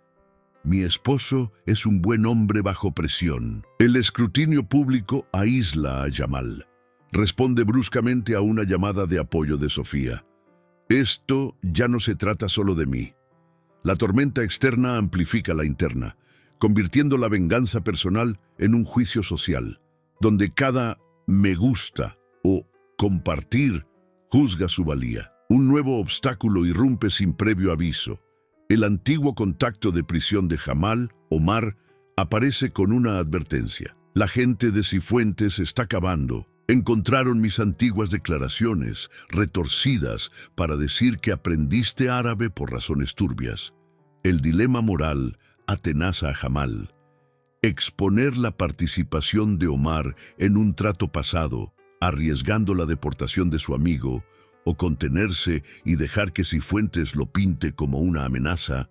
mi esposo es un buen hombre bajo presión. El escrutinio público aísla a Jamal. Responde bruscamente a una llamada de apoyo de Sofía. Esto ya no se trata solo de mí. La tormenta externa amplifica la interna, convirtiendo la venganza personal en un juicio social, donde cada me gusta o compartir juzga su valía. Un nuevo obstáculo irrumpe sin previo aviso. El antiguo contacto de prisión de Jamal, Omar, aparece con una advertencia. La gente de Cifuentes está cavando. Encontraron mis antiguas declaraciones, retorcidas, para decir que aprendiste árabe por razones turbias. El dilema moral atenaza a Jamal. Exponer la participación de Omar en un trato pasado, arriesgando la deportación de su amigo, o contenerse y dejar que Cifuentes lo pinte como una amenaza.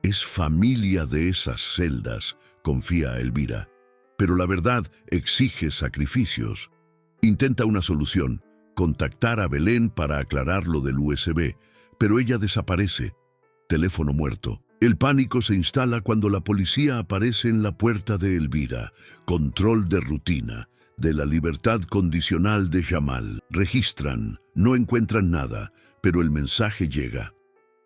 Es familia de esas celdas, confía Elvira. Pero la verdad exige sacrificios. Intenta una solución, contactar a Belén para aclarar lo del USB, pero ella desaparece. Teléfono muerto. El pánico se instala cuando la policía aparece en la puerta de Elvira. Control de rutina. De la libertad condicional de Jamal. Registran, no encuentran nada, pero el mensaje llega.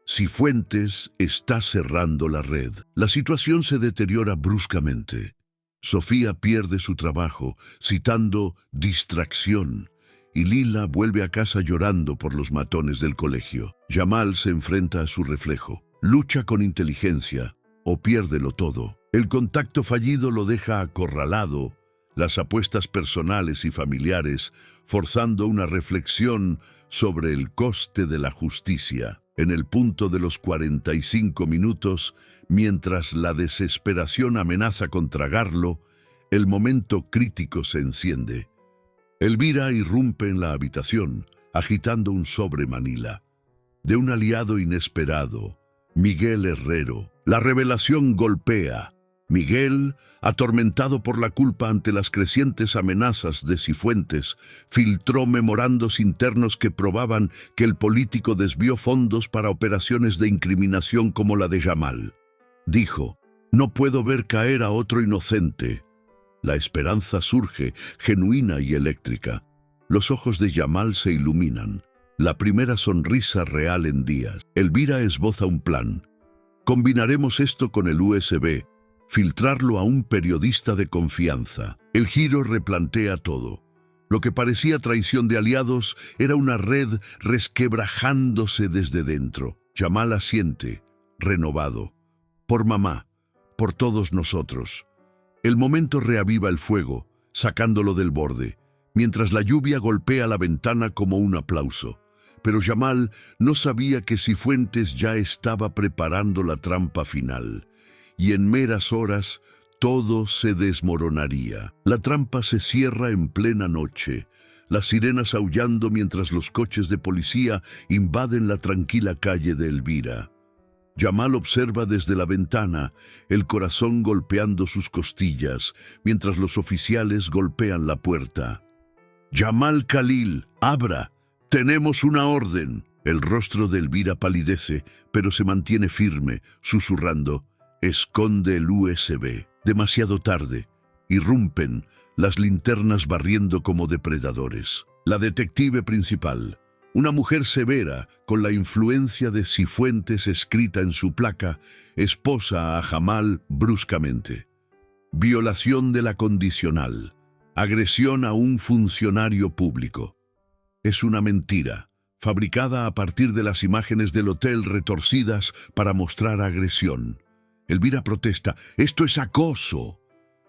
Cifuentes está cerrando la red. La situación se deteriora bruscamente. Sofía pierde su trabajo, citando distracción, y Lila vuelve a casa llorando por los matones del colegio. Jamal se enfrenta a su reflejo. Lucha con inteligencia, o piérdelo todo. El contacto fallido lo deja acorralado, las apuestas personales y familiares, forzando una reflexión sobre el coste de la justicia. En el punto de los 45 minutos, mientras la desesperación amenaza con tragarlo, el momento crítico se enciende. Elvira irrumpe en la habitación, agitando un sobre Manila. De un aliado inesperado, Miguel Herrero. La revelación golpea. Miguel, atormentado por la culpa ante las crecientes amenazas de Cifuentes, filtró memorandos internos que probaban que el político desvió fondos para operaciones de incriminación como la de Jamal. Dijo, no puedo ver caer a otro inocente. La esperanza surge, genuina y eléctrica. Los ojos de Jamal se iluminan. La primera sonrisa real en días. Elvira esboza un plan. Combinaremos esto con el USB. Filtrarlo a un periodista de confianza. El giro replantea todo. Lo que parecía traición de aliados era una red resquebrajándose desde dentro. Jamal asiente, renovado. Por mamá, por todos nosotros. El momento reaviva el fuego, sacándolo del borde, mientras la lluvia golpea la ventana como un aplauso. Pero Jamal no sabía que Cifuentes ya estaba preparando la trampa final. Y en meras horas todo se desmoronaría. La trampa se cierra en plena noche, las sirenas aullando mientras los coches de policía invaden la tranquila calle de Elvira. Jamal observa desde la ventana, el corazón golpeando sus costillas, mientras los oficiales golpean la puerta. «Jamal Khalil, abra, tenemos una orden». El rostro de Elvira palidece, pero se mantiene firme, susurrando. Esconde el USB. Demasiado tarde. Irrumpen, las linternas barriendo como depredadores. La detective principal, una mujer severa, con la influencia de Cifuentes escrita en su placa, esposa a Jamal bruscamente. Violación de la condicional. Agresión a un funcionario público. Es una mentira, fabricada a partir de las imágenes del hotel retorcidas para mostrar agresión. Elvira protesta, «¡Esto es acoso!»,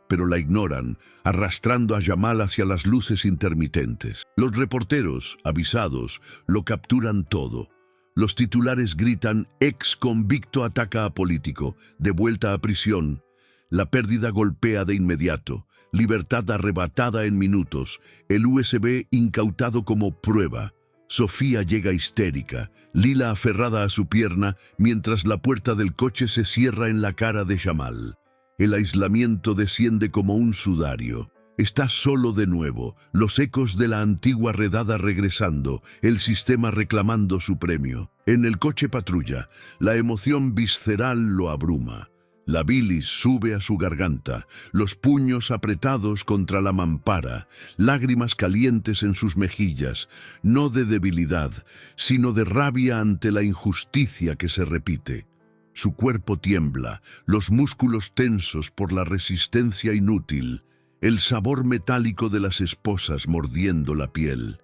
pero la ignoran, arrastrando a Jamal hacia las luces intermitentes. Los reporteros, avisados, lo capturan todo. Los titulares gritan, «Ex convicto ataca a político, de vuelta a prisión». La pérdida golpea de inmediato, libertad arrebatada en minutos, el USB incautado como prueba. Sofía llega histérica, Lila aferrada a su pierna, mientras la puerta del coche se cierra en la cara de Jamal. El aislamiento desciende como un sudario. Está solo de nuevo, los ecos de la antigua redada regresando, el sistema reclamando su premio. En el coche patrulla, la emoción visceral lo abruma. La bilis sube a su garganta, los puños apretados contra la mampara, lágrimas calientes en sus mejillas, no de debilidad, sino de rabia ante la injusticia que se repite. Su cuerpo tiembla, los músculos tensos por la resistencia inútil, el sabor metálico de las esposas mordiendo la piel.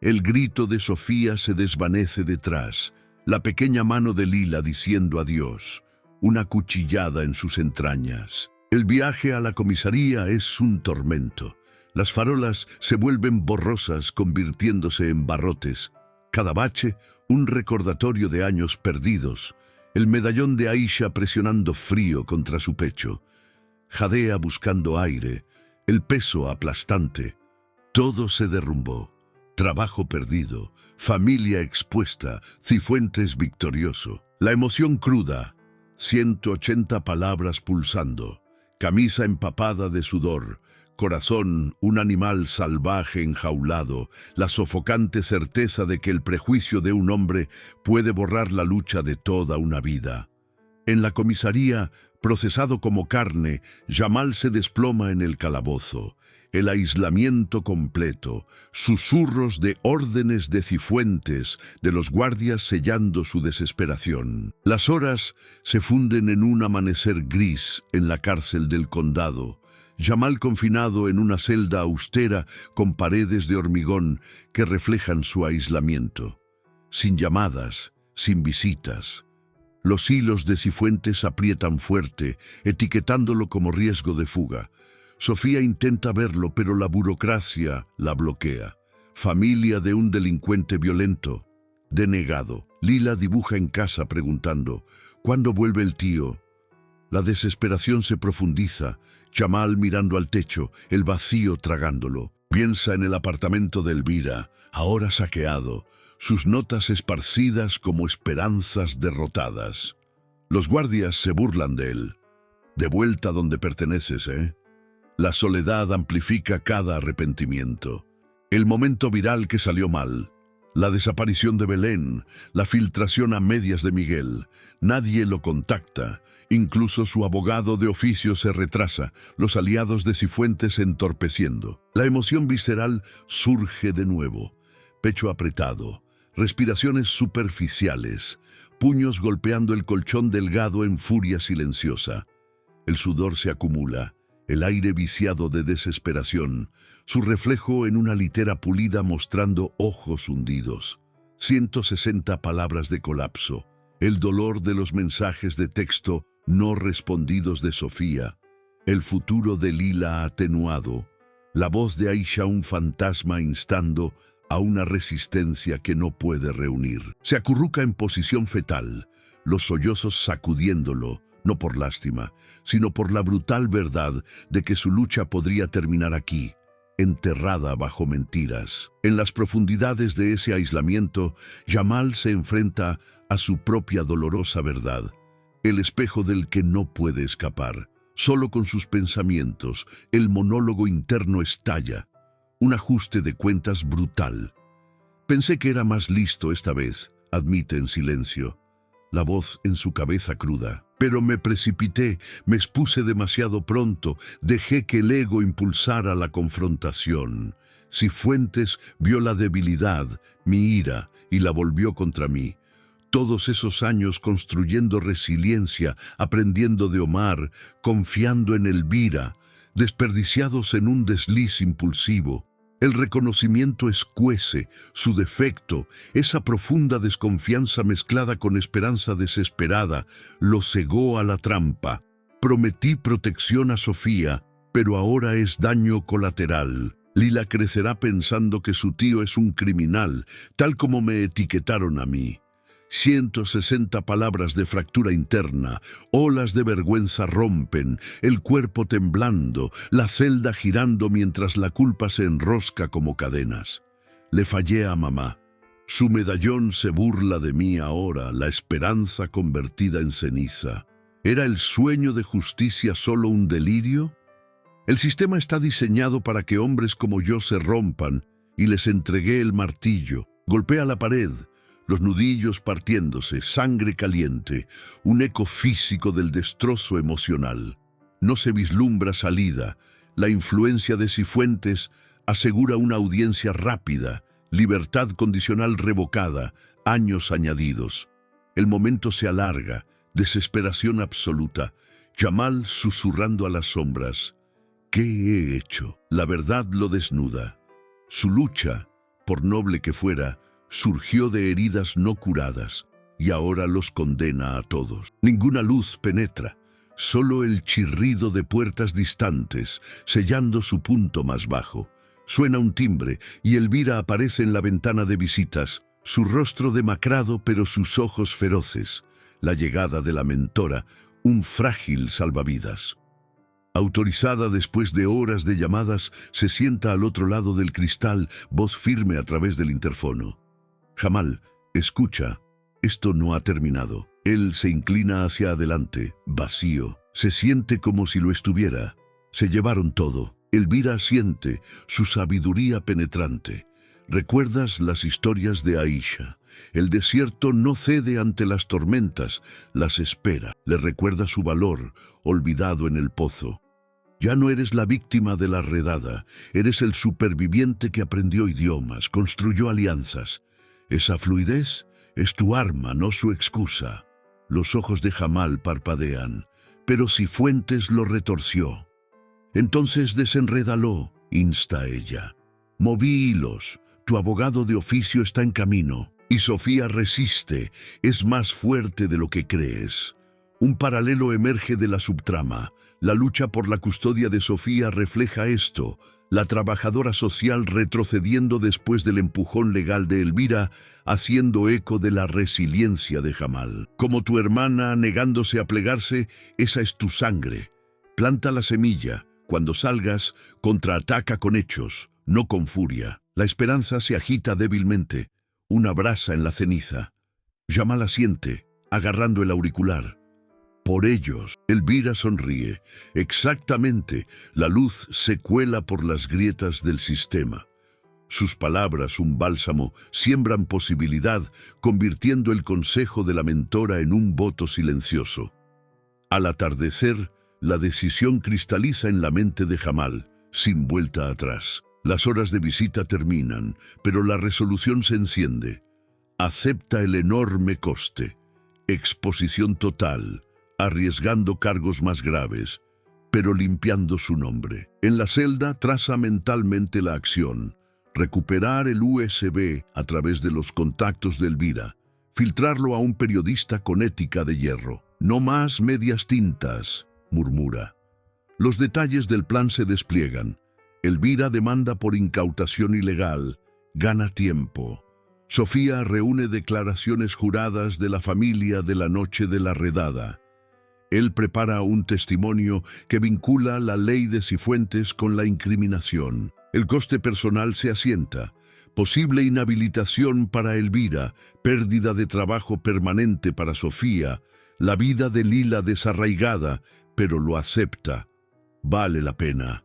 El grito de Sofía se desvanece detrás, la pequeña mano de Lila diciendo adiós, una cuchillada en sus entrañas. El viaje a la comisaría es un tormento. Las farolas se vuelven borrosas, convirtiéndose en barrotes. Cada bache, un recordatorio de años perdidos. El medallón de Aisha presionando frío contra su pecho. Jadea buscando aire, el peso aplastante. Todo se derrumbó. Trabajo perdido, familia expuesta, Cifuentes victorioso. La emoción cruda, 180 palabras pulsando, camisa empapada de sudor, corazón, un animal salvaje enjaulado, la sofocante certeza de que el prejuicio de un hombre puede borrar la lucha de toda una vida. En la comisaría, procesado como carne, Jamal se desploma en el calabozo. El aislamiento completo, susurros de órdenes de Cifuentes, de los guardias sellando su desesperación. Las horas se funden en un amanecer gris en la cárcel del condado. Jamal confinado en una celda austera con paredes de hormigón que reflejan su aislamiento. Sin llamadas, sin visitas. Los hilos de Cifuentes aprietan fuerte, etiquetándolo como riesgo de fuga. Sofía intenta verlo, pero la burocracia la bloquea. Familia de un delincuente violento. Denegado. Lila dibuja en casa preguntando, ¿cuándo vuelve el tío? La desesperación se profundiza. Jamal mirando al techo, el vacío tragándolo. Piensa en el apartamento de Elvira, ahora saqueado, sus notas esparcidas como esperanzas derrotadas. Los guardias se burlan de él. De vuelta donde perteneces, ¿eh? La soledad amplifica cada arrepentimiento. El momento viral que salió mal. La desaparición de Belén, la filtración a medias de Miguel. Nadie lo contacta. Incluso su abogado de oficio se retrasa, los aliados de Cifuentes entorpeciendo. La emoción visceral surge de nuevo. Pecho apretado, respiraciones superficiales, puños golpeando el colchón delgado en furia silenciosa. El sudor se acumula, el aire viciado de desesperación, su reflejo en una litera pulida mostrando ojos hundidos. 160 palabras de colapso, el dolor de los mensajes de texto no respondidos de Sofía, el futuro de Lila atenuado, la voz de Aisha un fantasma instando a una resistencia que no puede reunir. Se acurruca en posición fetal, los sollozos sacudiéndolo, no por lástima, sino por la brutal verdad de que su lucha podría terminar aquí, enterrada bajo mentiras. En las profundidades de ese aislamiento, Jamal se enfrenta a su propia dolorosa verdad, el espejo del que no puede escapar. Solo con sus pensamientos, el monólogo interno estalla, un ajuste de cuentas brutal. Pensé que era más listo esta vez, admite en silencio, la voz en su cabeza cruda. Pero me precipité, me expuse demasiado pronto, dejé que el ego impulsara la confrontación. Cifuentes vio la debilidad, mi ira, y la volvió contra mí. Todos esos años construyendo resiliencia, aprendiendo de Omar, confiando en Elvira, desperdiciados en un desliz impulsivo. El reconocimiento escuece, su defecto, esa profunda desconfianza mezclada con esperanza desesperada, lo cegó a la trampa. Prometí protección a Sofía, pero ahora es daño colateral. Lila crecerá pensando que su tío es un criminal, tal como me etiquetaron a mí. 160 palabras de fractura interna, olas de vergüenza rompen, el cuerpo temblando, la celda girando mientras la culpa se enrosca como cadenas. Le fallé a mamá. Su medallón se burla de mí ahora, la esperanza convertida en ceniza. ¿Era el sueño de justicia solo un delirio? El sistema está diseñado para que hombres como yo se rompan, y les entregué el martillo. Golpea la pared, los nudillos partiéndose, sangre caliente, un eco físico del destrozo emocional. No se vislumbra salida. La influencia de Cifuentes asegura una audiencia rápida, libertad condicional revocada, años añadidos. El momento se alarga, desesperación absoluta. Jamal susurrando a las sombras. ¿Qué he hecho? La verdad lo desnuda. Su lucha, por noble que fuera, surgió de heridas no curadas y ahora los condena a todos. Ninguna luz penetra, solo el chirrido de puertas distantes, sellando su punto más bajo. Suena un timbre y Elvira aparece en la ventana de visitas, su rostro demacrado pero sus ojos feroces. La llegada de la mentora, un frágil salvavidas. Autorizada después de horas de llamadas, se sienta al otro lado del cristal, voz firme a través del interfono. Jamal, escucha, esto no ha terminado. Él se inclina hacia adelante, vacío. Se siente como si lo estuviera. Se llevaron todo. Elvira siente su sabiduría penetrante. ¿Recuerdas las historias de Aisha? El desierto no cede ante las tormentas, las espera. Le recuerda su valor, olvidado en el pozo. Ya no eres la víctima de la redada, eres el superviviente que aprendió idiomas, construyó alianzas. Esa fluidez es tu arma, no su excusa. Los ojos de Jamal parpadean, pero Cifuentes lo retorció. Entonces desenrédalo, insta ella. Moví hilos, tu abogado de oficio está en camino. Y Sofía resiste, es más fuerte de lo que crees. Un paralelo emerge de la subtrama. La lucha por la custodia de Sofía refleja esto, la trabajadora social retrocediendo después del empujón legal de Elvira, haciendo eco de la resiliencia de Jamal. Como tu hermana negándose a plegarse, esa es tu sangre. Planta la semilla. Cuando salgas, contraataca con hechos, no con furia. La esperanza se agita débilmente, una brasa en la ceniza. Jamal asiente, agarrando el auricular. Por ellos, Elvira sonríe. Exactamente, la luz se cuela por las grietas del sistema. Sus palabras, un bálsamo, siembran posibilidad, convirtiendo el consejo de la mentora en un voto silencioso. Al atardecer, la decisión cristaliza en la mente de Jamal, sin vuelta atrás. Las horas de visita terminan, pero la resolución se enciende. Acepta el enorme coste. Exposición total, arriesgando cargos más graves, pero limpiando su nombre. En la celda traza mentalmente la acción. Recuperar el USB a través de los contactos de Elvira. Filtrarlo a un periodista con ética de hierro. No más medias tintas, murmura. Los detalles del plan se despliegan. Elvira demanda por incautación ilegal. Gana tiempo. Sofía reúne declaraciones juradas de la familia de la noche de la redada. Él prepara un testimonio que vincula la ley de Cifuentes con la incriminación. El coste personal se asienta. Posible inhabilitación para Elvira, pérdida de trabajo permanente para Sofía, la vida de Lila desarraigada, pero lo acepta. Vale la pena.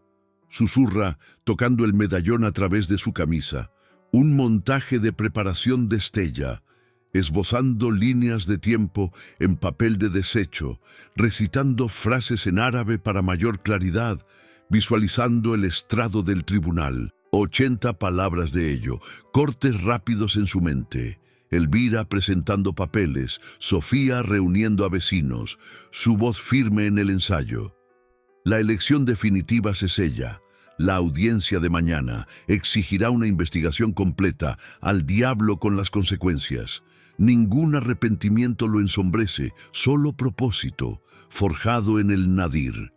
Susurra, tocando el medallón a través de su camisa. Un montaje de preparación destella, esbozando líneas de tiempo en papel de desecho, recitando frases en árabe para mayor claridad, visualizando el estrado del tribunal. 80 palabras de ello, cortes rápidos en su mente. Elvira presentando papeles, Sofía reuniendo a vecinos, su voz firme en el ensayo. La elección definitiva se sella. La audiencia de mañana exigirá una investigación completa, al diablo con las consecuencias. Ningún arrepentimiento lo ensombrece, solo propósito, forjado en el nadir.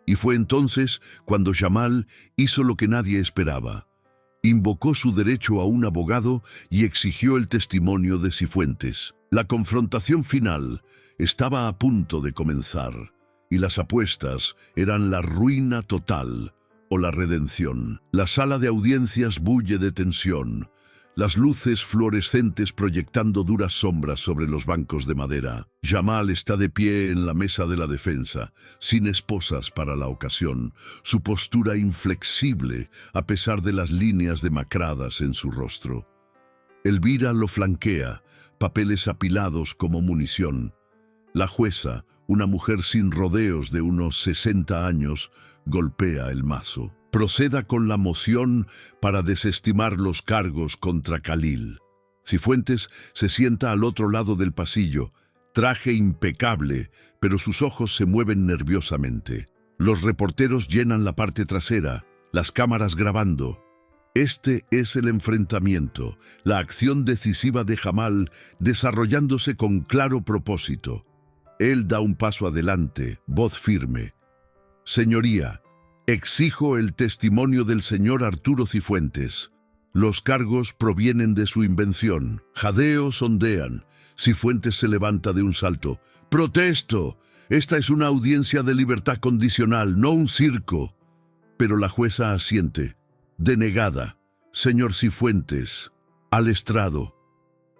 Y fue entonces cuando Jamal hizo lo que nadie esperaba. Invocó su derecho a un abogado y exigió el testimonio de Cifuentes. La confrontación final estaba a punto de comenzar, y las apuestas eran la ruina total o la redención. La sala de audiencias bulle de tensión, las luces fluorescentes proyectando duras sombras sobre los bancos de madera. Jamal está de pie en la mesa de la defensa, sin esposas para la ocasión, su postura inflexible a pesar de las líneas demacradas en su rostro. Elvira lo flanquea, papeles apilados como munición. La jueza, una mujer sin rodeos de unos 60 años, golpea el mazo. Proceda con la moción para desestimar los cargos contra Khalil. Cifuentes se sienta al otro lado del pasillo, traje impecable, pero sus ojos se mueven nerviosamente. Los reporteros llenan la parte trasera, las cámaras grabando. Este es el enfrentamiento, la acción decisiva de Jamal desarrollándose con claro propósito. Él da un paso adelante, voz firme. Señoría, exijo el testimonio del señor Arturo Cifuentes. Los cargos provienen de su invención. Jadeos ondean. Cifuentes se levanta de un salto. ¡Protesto! Esta es una audiencia de libertad condicional, no un circo. Pero la jueza asiente. Denegada. Señor Cifuentes. Al estrado.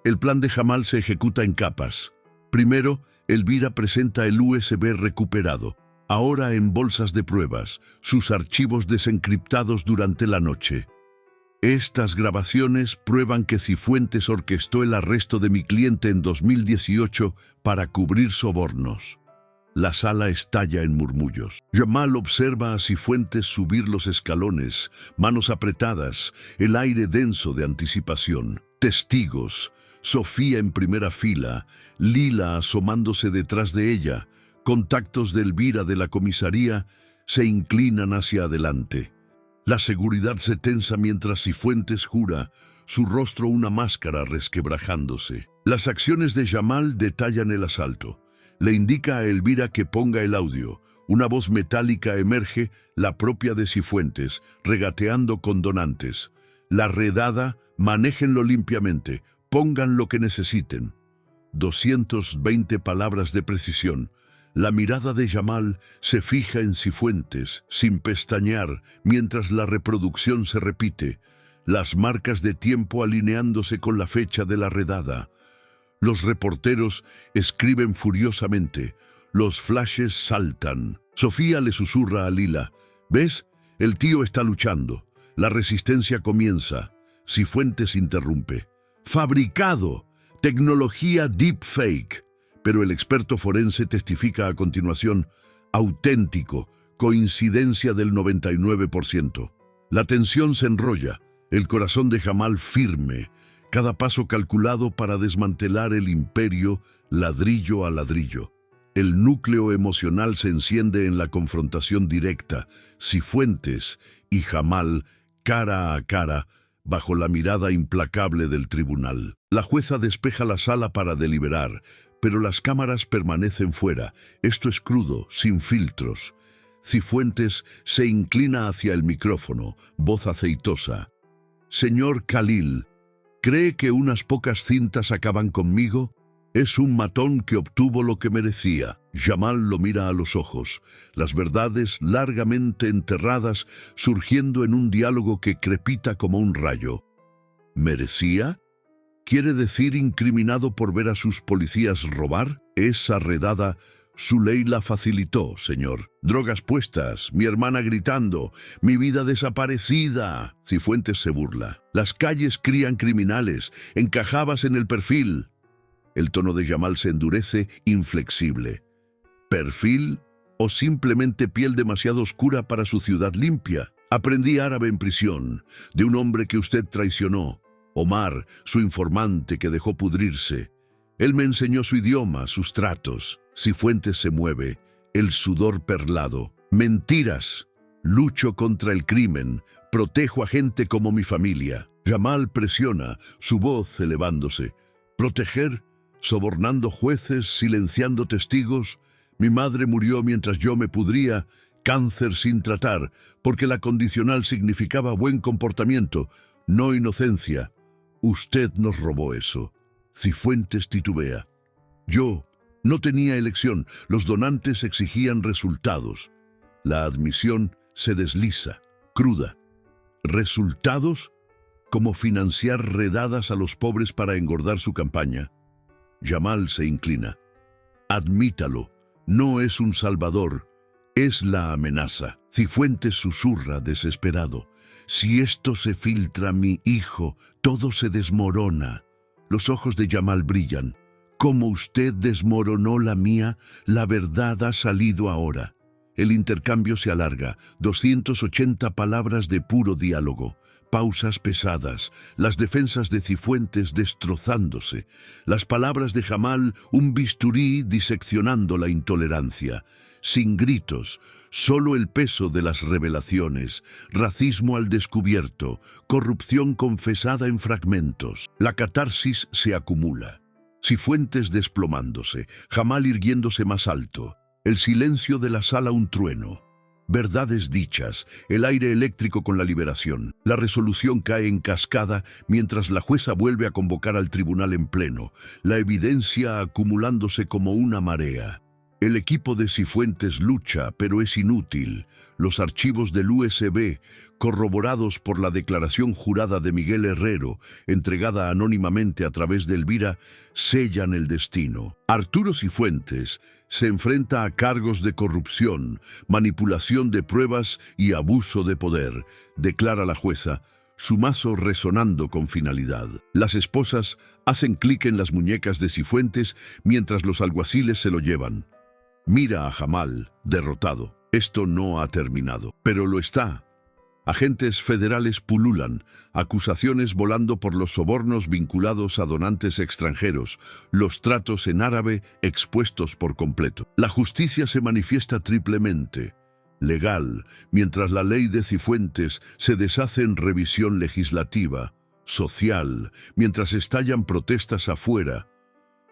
El plan de Jamal se ejecuta en capas. Primero, Elvira presenta el USB recuperado. Ahora en bolsas de pruebas, sus archivos desencriptados durante la noche. Estas grabaciones prueban que Cifuentes orquestó el arresto de mi cliente en 2018 para cubrir sobornos. La sala estalla en murmullos. Jamal observa a Cifuentes subir los escalones, manos apretadas, el aire denso de anticipación. Testigos, Sofía en primera fila, Lila asomándose detrás de ella, contactos de Elvira de la comisaría se inclinan hacia adelante. La seguridad se tensa mientras Cifuentes jura, su rostro una máscara resquebrajándose. Las acciones de Jamal detallan el asalto. Le indica a Elvira que ponga el audio. Una voz metálica emerge, la propia de Cifuentes, regateando con donantes. La redada, manéjenlo limpiamente, pongan lo que necesiten. 220 palabras de precisión. La mirada de Jamal se fija en Cifuentes, sin pestañear, mientras la reproducción se repite, las marcas de tiempo alineándose con la fecha de la redada. Los reporteros escriben furiosamente, los flashes saltan. Sofía le susurra a Lila, ¿ves? El tío está luchando. La resistencia comienza. Cifuentes interrumpe. ¡Fabricado! Tecnología deepfake. Pero el experto forense testifica a continuación, auténtico, coincidencia del 99%. La tensión se enrolla, el corazón de Jamal firme, cada paso calculado para desmantelar el imperio ladrillo a ladrillo. El núcleo emocional se enciende en la confrontación directa, Cifuentes y Jamal cara a cara, bajo la mirada implacable del tribunal. La jueza despeja la sala para deliberar, pero las cámaras permanecen fuera. Esto es crudo, sin filtros. Cifuentes se inclina hacia el micrófono, voz aceitosa. Señor Khalil, ¿cree que unas pocas cintas acaban conmigo? Es un matón que obtuvo lo que merecía. Jamal lo mira a los ojos, las verdades largamente enterradas surgiendo en un diálogo que crepita como un rayo. ¿Merecía? ¿Quiere decir incriminado por ver a sus policías robar? Esa redada su ley la facilitó, señor. Drogas puestas, mi hermana gritando, mi vida desaparecida. Cifuentes se burla. Las calles crían criminales, encajabas en el perfil. El tono de Jamal se endurece, inflexible. ¿Perfil o simplemente piel demasiado oscura para su ciudad limpia? Aprendí árabe en prisión, de un hombre que usted traicionó. Omar, su informante que dejó pudrirse. Él me enseñó su idioma, sus tratos. Cifuentes se mueve, el sudor perlado. Mentiras. Lucho contra el crimen. Protejo a gente como mi familia. Jamal presiona, su voz elevándose. ¿Proteger? Sobornando jueces, silenciando testigos. Mi madre murió mientras yo me pudría. Cáncer sin tratar, porque la condicional significaba buen comportamiento, no inocencia. Usted nos robó eso. Cifuentes titubea. Yo no tenía elección. Los donantes exigían resultados. La admisión se desliza, cruda. ¿Resultados? Como financiar redadas a los pobres para engordar su campaña. Jamal se inclina. Admítalo. No es un salvador. Es la amenaza. Cifuentes susurra desesperado. Si esto se filtra, mi hijo, todo se desmorona. Los ojos de Jamal brillan. Como usted desmoronó la mía, la verdad ha salido ahora. El intercambio se alarga, 280 palabras de puro diálogo. Pausas pesadas, las defensas de Cifuentes destrozándose, las palabras de Jamal, un bisturí diseccionando la intolerancia. sin gritos, solo el peso de las revelaciones, racismo al descubierto, corrupción confesada en fragmentos. La catarsis se acumula. Cifuentes desplomándose, Jamal irguiéndose más alto, el silencio de la sala un trueno. Verdades dichas, el aire eléctrico con la liberación. La resolución cae en cascada mientras la jueza vuelve a convocar al tribunal en pleno, la evidencia acumulándose como una marea. El equipo de Cifuentes lucha, pero es inútil. Los archivos del USB, corroborados por la declaración jurada de Miguel Herrero, entregada anónimamente a través de Elvira, sellan el destino. Arturo Cifuentes se enfrenta a cargos de corrupción, manipulación de pruebas y abuso de poder, declara la jueza, su mazo resonando con finalidad. Las esposas hacen clic en las muñecas de Cifuentes mientras los alguaciles se lo llevan. Mira a Jamal, derrotado. Esto no ha terminado, pero lo está. Agentes federales pululan, acusaciones volando por los sobornos vinculados a donantes extranjeros, los tratos en árabe expuestos por completo. La justicia se manifiesta triplemente. Legal, mientras la ley de Cifuentes se deshace en revisión legislativa. Social, mientras estallan protestas afuera.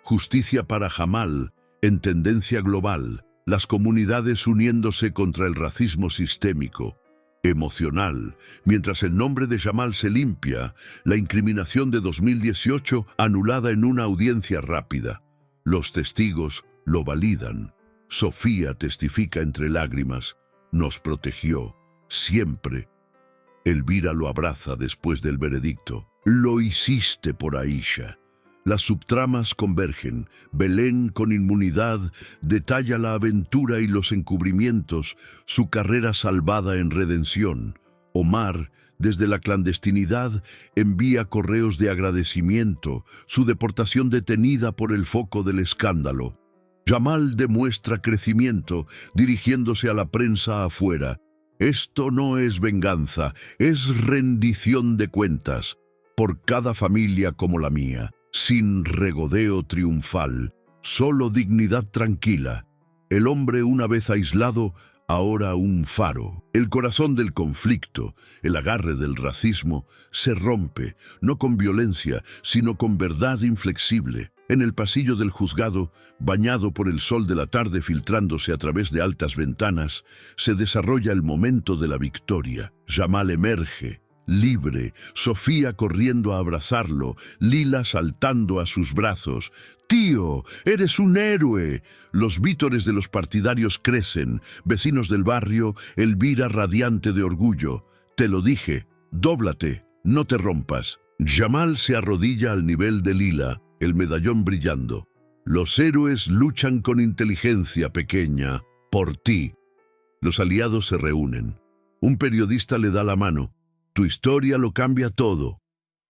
Justicia para Jamal, en tendencia global, las comunidades uniéndose contra el racismo sistémico. Emocional, mientras el nombre de Jamal se limpia, la incriminación de 2018 anulada en una audiencia rápida. Los testigos lo validan. Sofía testifica entre lágrimas. Nos protegió, siempre. Elvira lo abraza después del veredicto. Lo hiciste por Aisha. Las subtramas convergen. Belén, con inmunidad, detalla la aventura y los encubrimientos, su carrera salvada en redención. Omar, desde la clandestinidad, envía correos de agradecimiento, su deportación detenida por el foco del escándalo. Jamal demuestra crecimiento, dirigiéndose a la prensa afuera. Esto no es venganza, es rendición de cuentas, por cada familia como la mía. Sin regodeo triunfal, solo dignidad tranquila. El hombre una vez aislado, ahora un faro. El corazón del conflicto, el agarre del racismo, se rompe, no con violencia, sino con verdad inflexible. En el pasillo del juzgado, bañado por el sol de la tarde filtrándose a través de altas ventanas, se desarrolla el momento de la victoria. Jamal emerge. Libre, Sofía corriendo a abrazarlo, Lila saltando a sus brazos. «¡Tío, eres un héroe!». Los vítores de los partidarios crecen. Vecinos del barrio, Elvira radiante de orgullo. «Te lo dije, dóblate, no te rompas». Jamal se arrodilla al nivel de Lila, el medallón brillando. «Los héroes luchan con inteligencia pequeña, por ti». Los aliados se reúnen. Un periodista le da la mano. «Tu historia lo cambia todo».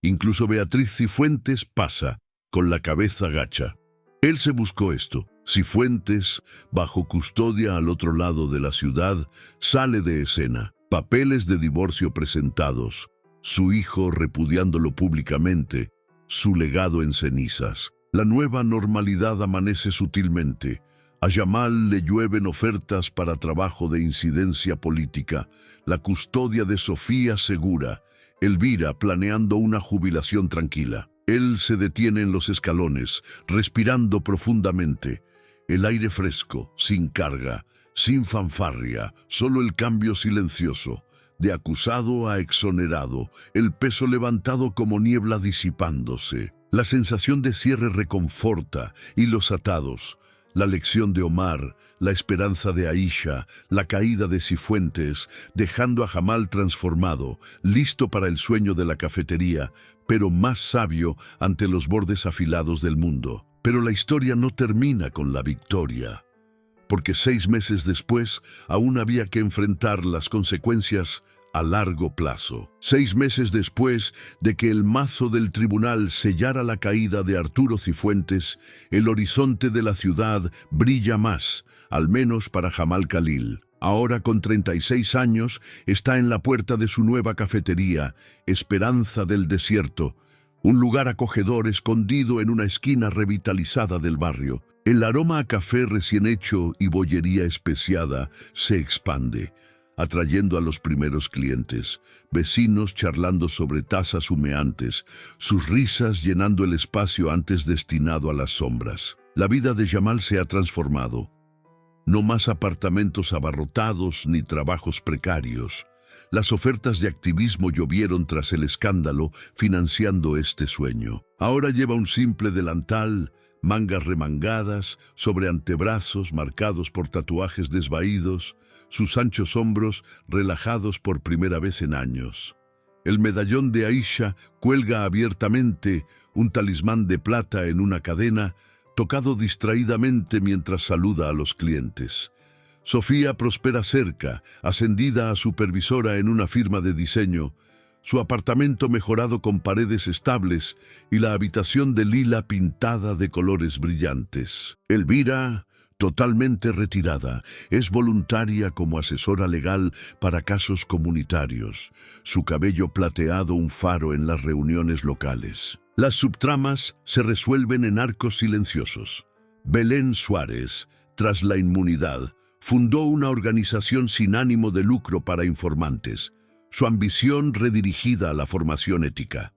Incluso Beatriz Cifuentes pasa, con la cabeza gacha. Él se buscó esto. Cifuentes, bajo custodia al otro lado de la ciudad, sale de escena. Papeles de divorcio presentados. Su hijo repudiándolo públicamente. Su legado en cenizas. La nueva normalidad amanece sutilmente. A Jamal le llueven ofertas para trabajo de incidencia política, la custodia de Sofía segura, Elvira planeando una jubilación tranquila. Él se detiene en los escalones, respirando profundamente. El aire fresco, sin carga, sin fanfarria, solo el cambio silencioso. De acusado a exonerado, el peso levantado como niebla disipándose. La sensación de cierre reconforta, y los atados. La lección de Omar, la esperanza de Aisha, la caída de Cifuentes, dejando a Jamal transformado, listo para el sueño de la cafetería, pero más sabio ante los bordes afilados del mundo. Pero la historia no termina con la victoria, porque 6 meses después aún había que enfrentar las consecuencias a largo plazo. 6 meses después de que el mazo del tribunal sellara la caída de Arturo Cifuentes, el horizonte de la ciudad brilla más, al menos para Jamal Khalil. Ahora, con 36 años, está en la puerta de su nueva cafetería, Esperanza del Desierto, un lugar acogedor escondido en una esquina revitalizada del barrio. El aroma a café recién hecho y bollería especiada se expande, atrayendo a los primeros clientes, vecinos charlando sobre tazas humeantes, sus risas llenando el espacio antes destinado a las sombras. La vida de Jamal se ha transformado. No más apartamentos abarrotados ni trabajos precarios. Las ofertas de activismo llovieron tras el escándalo, financiando este sueño. Ahora lleva un simple delantal, mangas remangadas, sobre antebrazos marcados por tatuajes desvaídos, sus anchos hombros relajados por primera vez en años. El medallón de Aisha cuelga abiertamente, un talismán de plata en una cadena, tocado distraídamente mientras saluda a los clientes. Sofía prospera cerca, ascendida a supervisora en una firma de diseño, su apartamento mejorado con paredes estables y la habitación de lila pintada de colores brillantes. Elvira, totalmente retirada, es voluntaria como asesora legal para casos comunitarios, su cabello plateado un faro en las reuniones locales. Las subtramas se resuelven en arcos silenciosos. Belén Suárez, tras la inmunidad, fundó una organización sin ánimo de lucro para informantes, su ambición redirigida a la formación ética.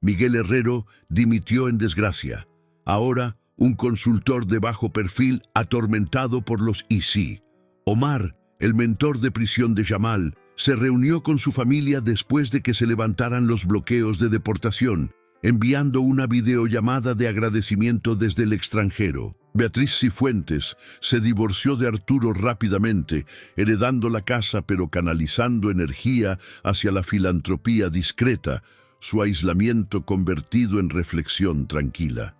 Miguel Herrero dimitió en desgracia. Ahora, un consultor de bajo perfil atormentado por los IC. Omar, el mentor de prisión de Jamal, se reunió con su familia después de que se levantaran los bloqueos de deportación, enviando una videollamada de agradecimiento desde el extranjero. Beatriz Cifuentes se divorció de Arturo rápidamente, heredando la casa pero canalizando energía hacia la filantropía discreta, su aislamiento convertido en reflexión tranquila.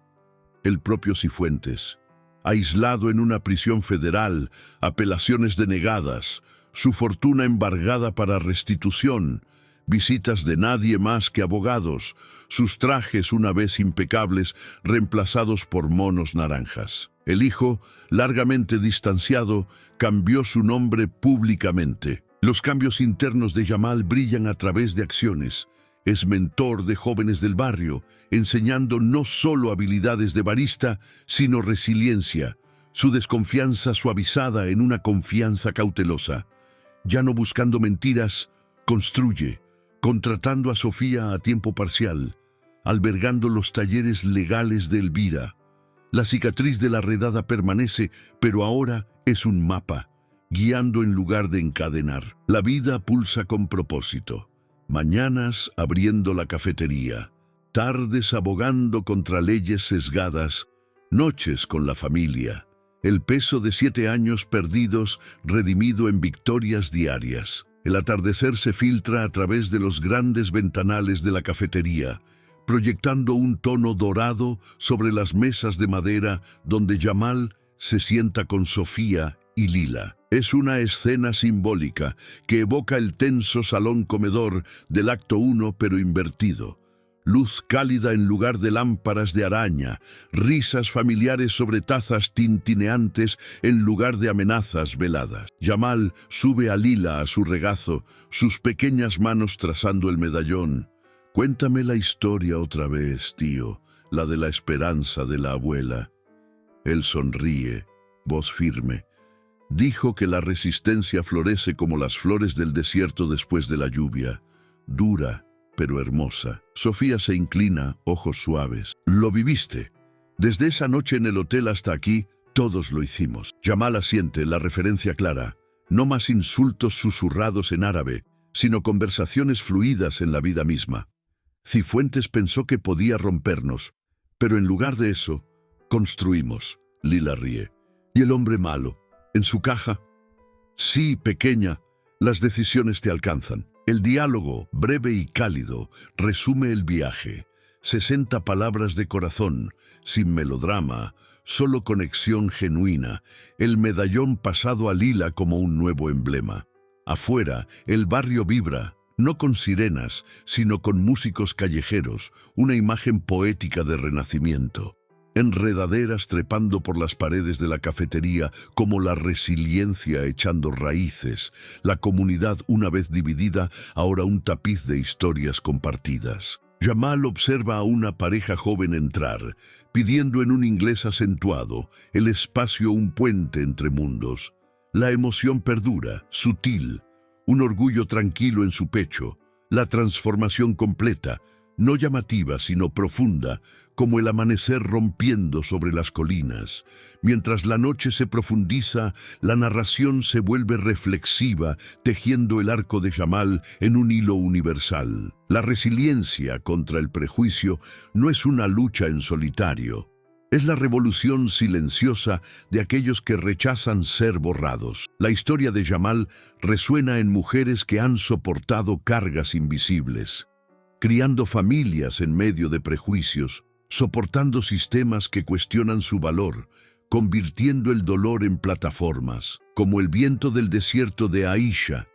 El propio Cifuentes, aislado en una prisión federal, apelaciones denegadas, su fortuna embargada para restitución, visitas de nadie más que abogados, sus trajes una vez impecables reemplazados por monos naranjas. El hijo, largamente distanciado, cambió su nombre públicamente. Los cambios internos de Jamal brillan a través de acciones. Es mentor de jóvenes del barrio, enseñando no solo habilidades de barista, sino resiliencia, su desconfianza suavizada en una confianza cautelosa. Ya no buscando mentiras, construye, contratando a Sofía a tiempo parcial, albergando los talleres legales de Elvira. La cicatriz de la redada permanece, pero ahora es un mapa, guiando en lugar de encadenar. La vida pulsa con propósito. Mañanas abriendo la cafetería, tardes abogando contra leyes sesgadas, noches con la familia. El peso de 7 años perdidos redimido en victorias diarias. El atardecer se filtra a través de los grandes ventanales de la cafetería, proyectando un tono dorado sobre las mesas de madera donde Jamal se sienta con Sofía y Lila. Es una escena simbólica que evoca el tenso salón comedor del acto 1 pero invertido. Luz cálida en lugar de lámparas de araña, risas familiares sobre tazas tintineantes en lugar de amenazas veladas. Jamal sube a Lila a su regazo, sus pequeñas manos trazando el medallón. Cuéntame la historia otra vez, tío, la de la esperanza de la abuela. Él sonríe, voz firme. Dijo que la resistencia florece como las flores del desierto después de la lluvia, dura, pero hermosa. Sofía se inclina, ojos suaves. Lo viviste. Desde esa noche en el hotel hasta aquí, todos lo hicimos. Jamal asiente, la referencia clara. No más insultos susurrados en árabe, sino conversaciones fluidas en la vida misma. Cifuentes pensó que podía rompernos, pero en lugar de eso, construimos. Lila ríe. ¿Y el hombre malo? ¿En su caja? Sí, pequeña, las decisiones te alcanzan. El diálogo, breve y cálido, resume el viaje. 60 palabras de corazón, sin melodrama, solo conexión genuina. El medallón pasado a Lila como un nuevo emblema. Afuera, el barrio vibra, no con sirenas, sino con músicos callejeros, una imagen poética de renacimiento. Enredaderas trepando por las paredes de la cafetería como la resiliencia echando raíces, la comunidad una vez dividida, ahora un tapiz de historias compartidas. Jamal observa a una pareja joven entrar, pidiendo en un inglés acentuado, el espacio un puente entre mundos. La emoción perdura, sutil, un orgullo tranquilo en su pecho, la transformación completa, no llamativa sino profunda, como el amanecer rompiendo sobre las colinas. Mientras la noche se profundiza, la narración se vuelve reflexiva, tejiendo el arco de Jamal en un hilo universal. La resiliencia contra el prejuicio no es una lucha en solitario. Es la revolución silenciosa de aquellos que rechazan ser borrados. La historia de Jamal resuena en mujeres que han soportado cargas invisibles, criando familias en medio de prejuicios, soportando sistemas que cuestionan su valor, convirtiendo el dolor en plataformas, como el viento del desierto de Aisha,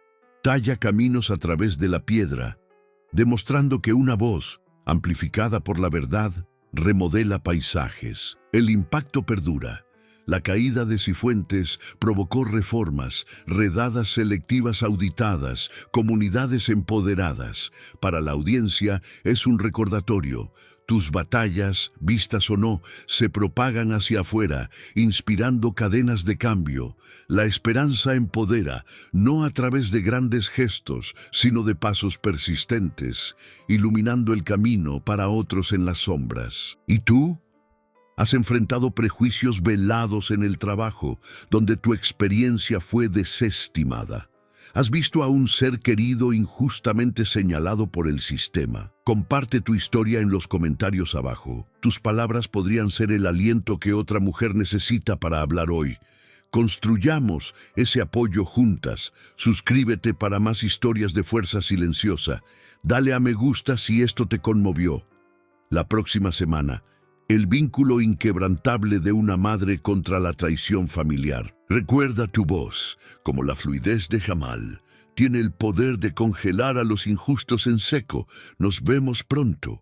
talla caminos a través de la piedra, demostrando que una voz, amplificada por la verdad, remodela paisajes. El impacto perdura. La caída de Cifuentes provocó reformas, redadas selectivas auditadas, comunidades empoderadas. Para la audiencia es un recordatorio. Tus batallas, vistas o no, se propagan hacia afuera, inspirando cadenas de cambio. La esperanza empodera, no a través de grandes gestos, sino de pasos persistentes, iluminando el camino para otros en las sombras. ¿Y tú? Has enfrentado prejuicios velados en el trabajo, donde tu experiencia fue desestimada. Has visto a un ser querido injustamente señalado por el sistema. Comparte tu historia en los comentarios abajo. Tus palabras podrían ser el aliento que otra mujer necesita para hablar hoy. Construyamos ese apoyo juntas. Suscríbete para más historias de fuerza silenciosa. Dale a me gusta si esto te conmovió. La próxima semana, el vínculo inquebrantable de una madre contra la traición familiar. Recuerda, tu voz, como la fluidez de Jamal, tiene el poder de congelar a los injustos en seco. Nos vemos pronto.